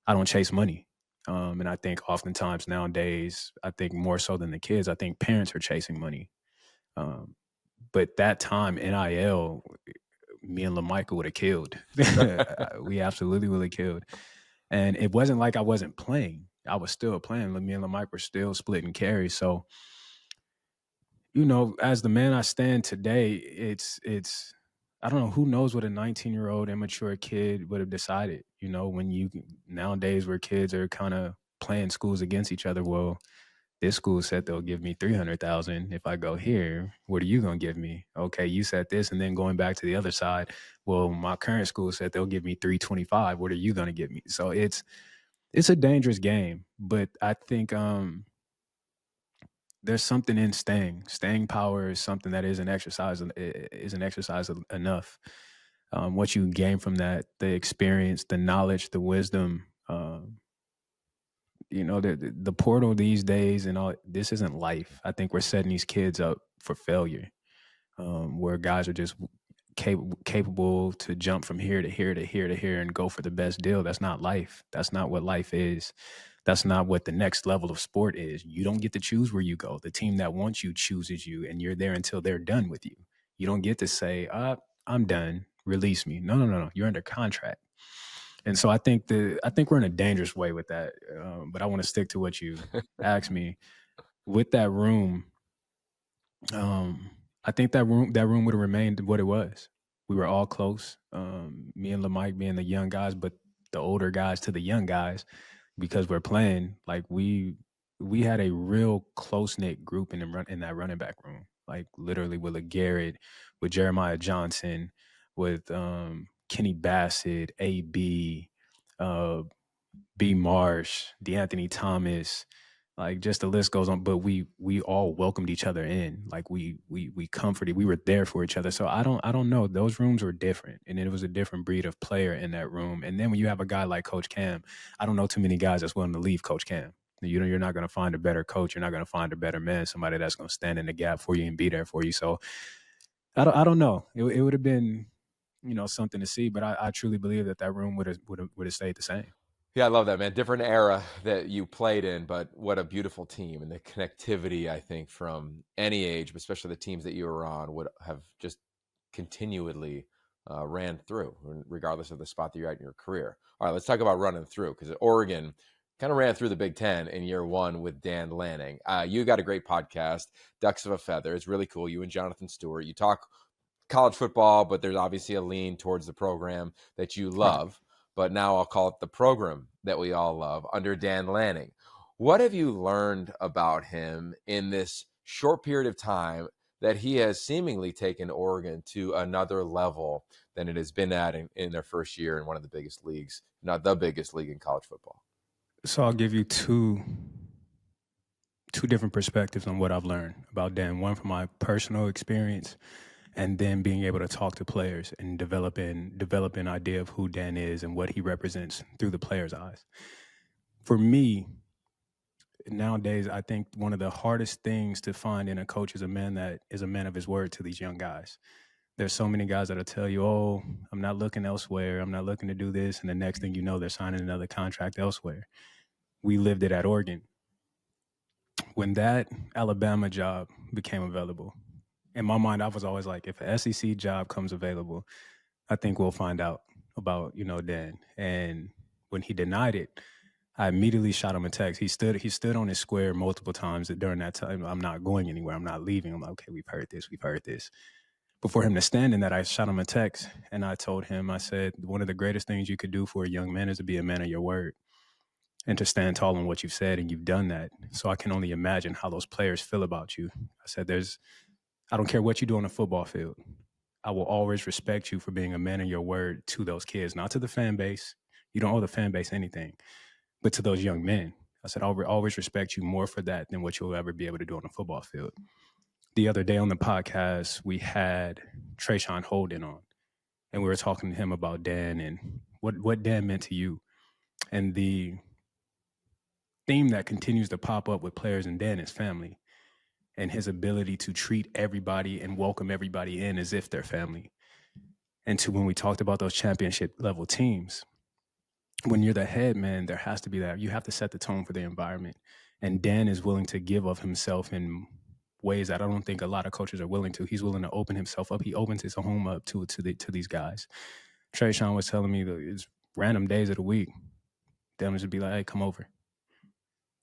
I don't chase money. And I think oftentimes nowadays, I think more so than the kids, I think parents are chasing money. But that time, NIL, me and LaMichael would have killed. We absolutely would have killed. And it wasn't like I wasn't playing. I was still playing. Me and LaMichael were still splitting carries. So, as the man I stand today, it's I don't know, who knows what a 19-year-old immature kid would have decided, when nowadays where kids are kind of playing schools against each other. Well, this school said they'll give me $300,000 if I go here. What are you going to give me? Okay, you said this, and then going back to the other side. Well, my current school said they'll give me $325. What are you going to give me? So it's a dangerous game, but I think there's something in staying. Staying power is something that isn't exercised enough. What you gain from that, the experience, the knowledge, the wisdom. The portal these days and all this isn't life. I think we're setting these kids up for failure, where guys are just capable to jump from here to here to here to here and go for the best deal. That's not life. That's not what life is. That's not what the next level of sport is. You don't get to choose where you go. The team that wants you chooses you, and you're there until they're done with you. You don't get to say, I'm done, release me. No. You're under contract. And so I think we're in a dangerous way with that. But I want to stick to what you asked me. With that room, I think that room would have remained what it was. We were all close. Me and LaMike being the young guys, but the older guys to the young guys, because we're playing, like we had a real close-knit group in that running back room. Like literally with LeGarrette, with Jeremiah Johnson, with Kenny Bassett, AB, B. Marsh, DeAnthony Thomas, like just the list goes on. But we all welcomed each other in. Like we comforted. We were there for each other. So I don't know. Those rooms were different, and it was a different breed of player in that room. And then when you have a guy like Coach Cam, I don't know too many guys that's willing to leave Coach Cam. You're not going to find a better coach. You're not going to find a better man, somebody that's going to stand in the gap for you and be there for you. So I don't know. It would have been, something to see, but I truly believe that room would have stayed the same. Yeah, I love that, man. Different era that you played in, but what a beautiful team. And the connectivity, I think, from any age, but especially the teams that you were on, would have just continually ran through, regardless of the spot that you're at in your career. All right, let's talk about running through, because Oregon kind of ran through the Big Ten in year one with Dan Lanning. You got a great podcast, Ducks of a Feather. It's really cool. You and Jonathan Stewart, you talk college football, but there's obviously a lean towards the program that you love. But now I'll call it the program that we all love under Dan Lanning. What have you learned about him in this short period of time that he has seemingly taken Oregon to another level than it has been at in their first year in one of the biggest leagues, not the biggest league in college football? So I'll give you two different perspectives on what I've learned about Dan. One from my personal experience, and then being able to talk to players and develop an idea of who Dan is and what he represents through the players' eyes. For me, nowadays, I think one of the hardest things to find in a coach is a man that is a man of his word to these young guys. There's so many guys that'll tell you, oh, I'm not looking elsewhere. I'm not looking to do this. And the next thing you know, they're signing another contract elsewhere. We lived it at Oregon. When that Alabama job became available, in my mind, I was always like, if an SEC job comes available, I think we'll find out about, Dan. And when he denied it, I immediately shot him a text. He stood on his square multiple times during that time. I'm not going anywhere. I'm not leaving. I'm like, okay, we've heard this. But for him to stand in that, I shot him a text, and I told him, I said, one of the greatest things you could do for a young man is to be a man of your word and to stand tall on what you've said, and you've done that. So I can only imagine how those players feel about you. I said, I don't care what you do on the football field. I will always respect you for being a man of your word to those kids, not to the fan base. You don't owe the fan base anything, but to those young men. I said, I'll always respect you more for that than what you'll ever be able to do on the football field. The other day on the podcast, we had Trayshawn Holden on, and we were talking to him about Dan and what Dan meant to you. And the theme that continues to pop up with players and Dan is family, and his ability to treat everybody and welcome everybody in as if they're family. And when we talked about those championship level teams, when you're the head man, there has to be that. You have to set the tone for the environment. And Dan is willing to give of himself in ways that I don't think a lot of coaches are willing to. He's willing to open himself up. He opens his home up to these guys. Trayshawn was telling me that it's random days of the week. Dan would just be like, hey, come over.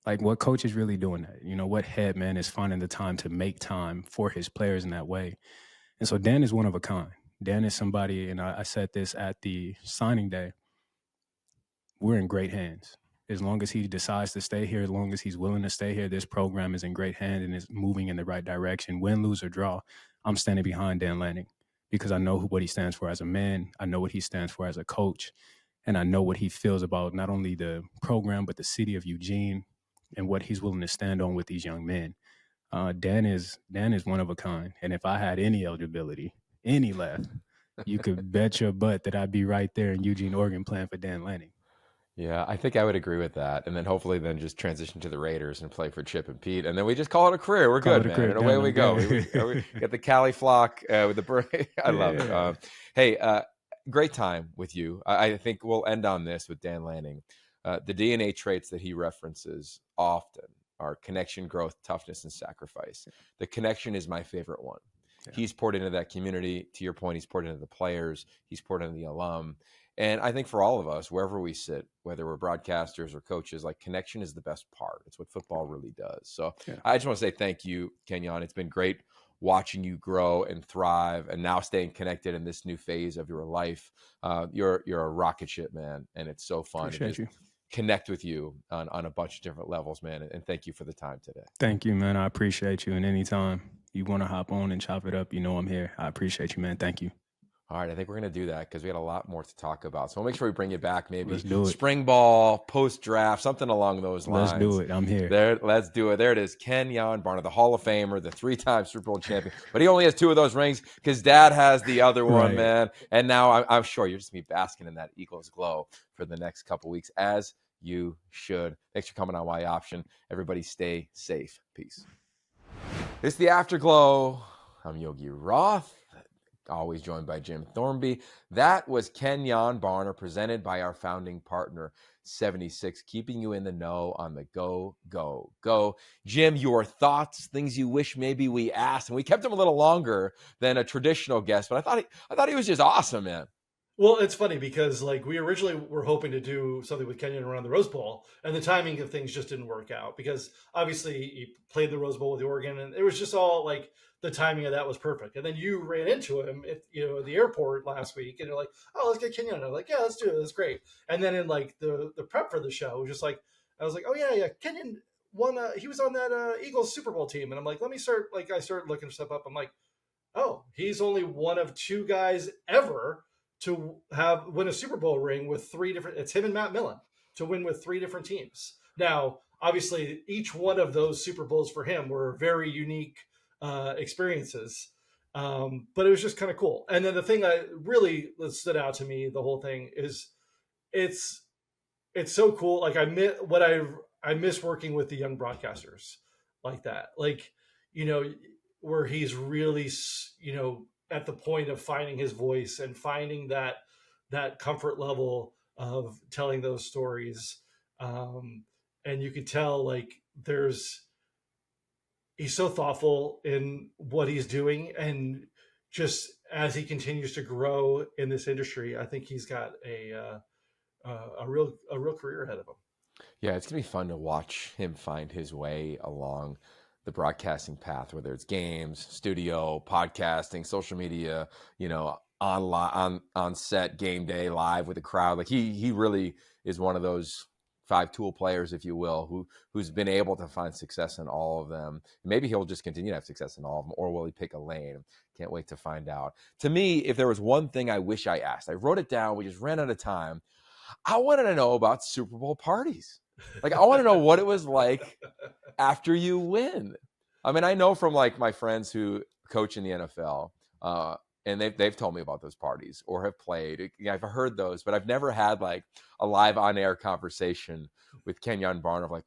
Like, what coach is really doing that? What head man is finding the time to make time for his players in that way? And so Dan is one of a kind. Dan is somebody, and I said this at the signing day, we're in great hands. As long as he decides to stay here, as long as he's willing to stay here, this program is in great hands and is moving in the right direction. Win, lose, or draw, I'm standing behind Dan Lanning because I know what he stands for as a man. I know what he stands for as a coach. And I know what he feels about not only the program, but the city of Eugene, and what he's willing to stand on with these young men. Dan is one of a kind. And if I had any eligibility, any left, you could bet your butt that I'd be right there in Eugene, Oregon playing for Dan Lanning. Yeah, I think I would agree with that. And then hopefully just transition to the Raiders and play for Chip and Pete. And then we just call it a career. We're good, man. And away we go. We got the Cali flock with the bird. I love it. Hey, great time with you. I think we'll end on this with Dan Lanning. The DNA traits that he references often are connection, growth, toughness, and sacrifice. The connection is my favorite one. Yeah. He's poured into that community. To your point, he's poured into the players. He's poured into the alum. And I think for all of us, wherever we sit, whether we're broadcasters or coaches, like, connection is the best part. It's what football really does. So I just want to say thank you, Kenjon. It's been great watching you grow and thrive, and now staying connected in this new phase of your life. You're a rocket ship, man, and it's so fun. Appreciate you. Connect with you on a bunch of different levels, man. And thank you for the time today. Thank you, man. I appreciate you. And anytime you want to hop on and chop it up, I'm here. I appreciate you, man. Thank you. All right, I think we're going to do that because we had a lot more to talk about. So we'll make sure we bring you back, maybe Let's do it. Spring ball, post-draft, something along those lines. Let's do it. I'm here. Let's do it. There it is. Kenjon Barner, the Hall of Famer, the 3-time Super Bowl champion. But he only has 2 of those rings because Dad has the other one, man. And now I'm sure you're just going to be basking in that Eagles glow for the next couple weeks, as you should. Thanks for coming on Y Option. Everybody stay safe. Peace. It's the Afterglow. I'm Yogi Roth. Always joined by Jim Thornby. That was Kenjon Barner, presented by our founding partner, 76, keeping you in the know on the go, go, go. Jim, your thoughts, things you wish maybe we asked, and we kept him a little longer than a traditional guest, but I thought he was just awesome, man. Well, it's funny because like we originally were hoping to do something with Kenyon around the Rose Bowl, and the timing of things just didn't work out because obviously he played the Rose Bowl with Oregon, and it was just all like the timing of that was perfect. And then you ran into him at the airport last week, and you're like, "Oh, let's get Kenyon." And I'm like, "Yeah, let's do it. That's great." And then in like the prep for the show, it was just like I was like, "Oh yeah, Kenyon won. He was on that Eagles Super Bowl team," and I'm like, "Let me start." Like I started looking stuff up. I'm like, "Oh, he's only one of two guys ever to have win a Super Bowl ring with three different. It's him and Matt Millen to win with three different teams." Now, obviously, each one of those Super Bowls for him were very unique experiences, but it was just kind of cool. And then the thing that really stood out to me, the whole thing is it's so cool. Like I miss working with the young broadcasters like that, like where he's really at the point of finding his voice and finding that comfort level of telling those stories. And you can tell like he's so thoughtful in what he's doing, and just as he continues to grow in this industry, I think he's got a real career ahead of him. Yeah, it's gonna be fun to watch him find his way along the broadcasting path, whether it's games, studio, podcasting, social media, on set, game day, live with the crowd. Like he really is one of those 5-tool players, if you will, who's been able to find success in all of them. Maybe he'll just continue to have success in all of them, or will he pick a lane? Can't wait to find out. To me, if there was one thing I wish I asked, I wrote it down. We just ran out of time. I wanted to know about Super Bowl parties. Like, I want to know what it was like after you win. I mean, I know from like my friends who coach in the NFL, and they've told me about those parties or have played. I've heard those, but I've never had like a live on-air conversation with Kenjon Barner of like,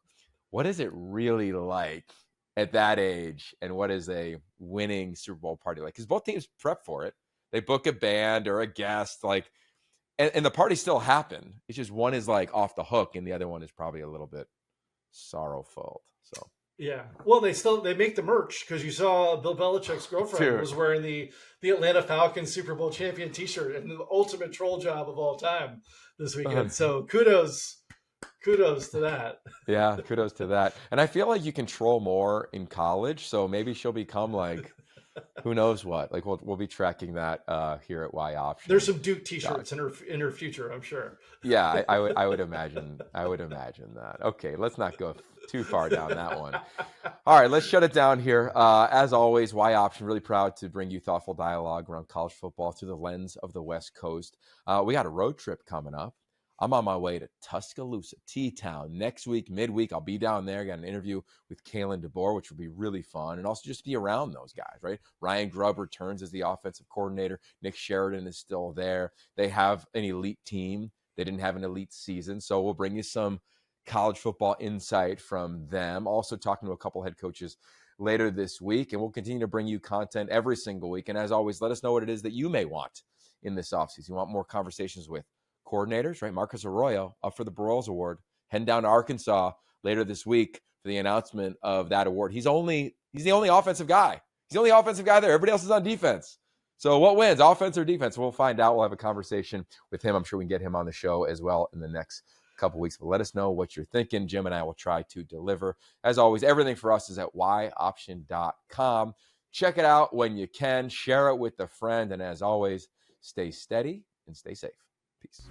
what is it really like at that age, and what is a winning Super Bowl party like? Because both teams prep for it. They book a band or a guest, like, and the parties still happen. It's just one is like off the hook, and the other one is probably a little bit sorrowful. So yeah, well, they make the merch, because you saw Bill Belichick's girlfriend was wearing the Atlanta Falcons Super Bowl champion T-shirt, and the ultimate troll job of all time this weekend. So kudos to that. Yeah, kudos to that. And I feel like you can troll more in college, so maybe she'll become like, who knows what? Like we'll be tracking that here at Y Option. There's some Duke T-shirts in her future, I'm sure. Yeah, I would imagine. I would imagine that. Okay, let's not go too far down that one. All right, let's shut it down here. As always, Y Option, really proud to bring you thoughtful dialogue around college football through the lens of the West Coast. We got a road trip coming up. I'm on my way to Tuscaloosa, T-Town. Next week, midweek, I'll be down there. Got an interview with Kalen DeBoer, which will be really fun. And also just be around those guys, right? Ryan Grubb returns as the offensive coordinator. Nick Sheridan is still there. They have an elite team. They didn't have an elite season. So we'll bring you some college football insight from them. Also talking to a couple head coaches later this week. And we'll continue to bring you content every single week. And as always, let us know what it is that you may want in this offseason. You want more conversations with coordinators, right? Marcus Arroyo up for the Broyles Award, heading down to Arkansas later this week for the announcement of that award. He's the only offensive guy. He's the only offensive guy there. Everybody else is on defense. So what wins, offense or defense? We'll find out. We'll have a conversation with him. I'm sure we can get him on the show as well in the next couple weeks. But let us know what you're thinking. Jim and I will try to deliver. As always, everything for us is at yoption.com. Check it out when you can. Share it with a friend. And as always, stay steady and stay safe. Peace.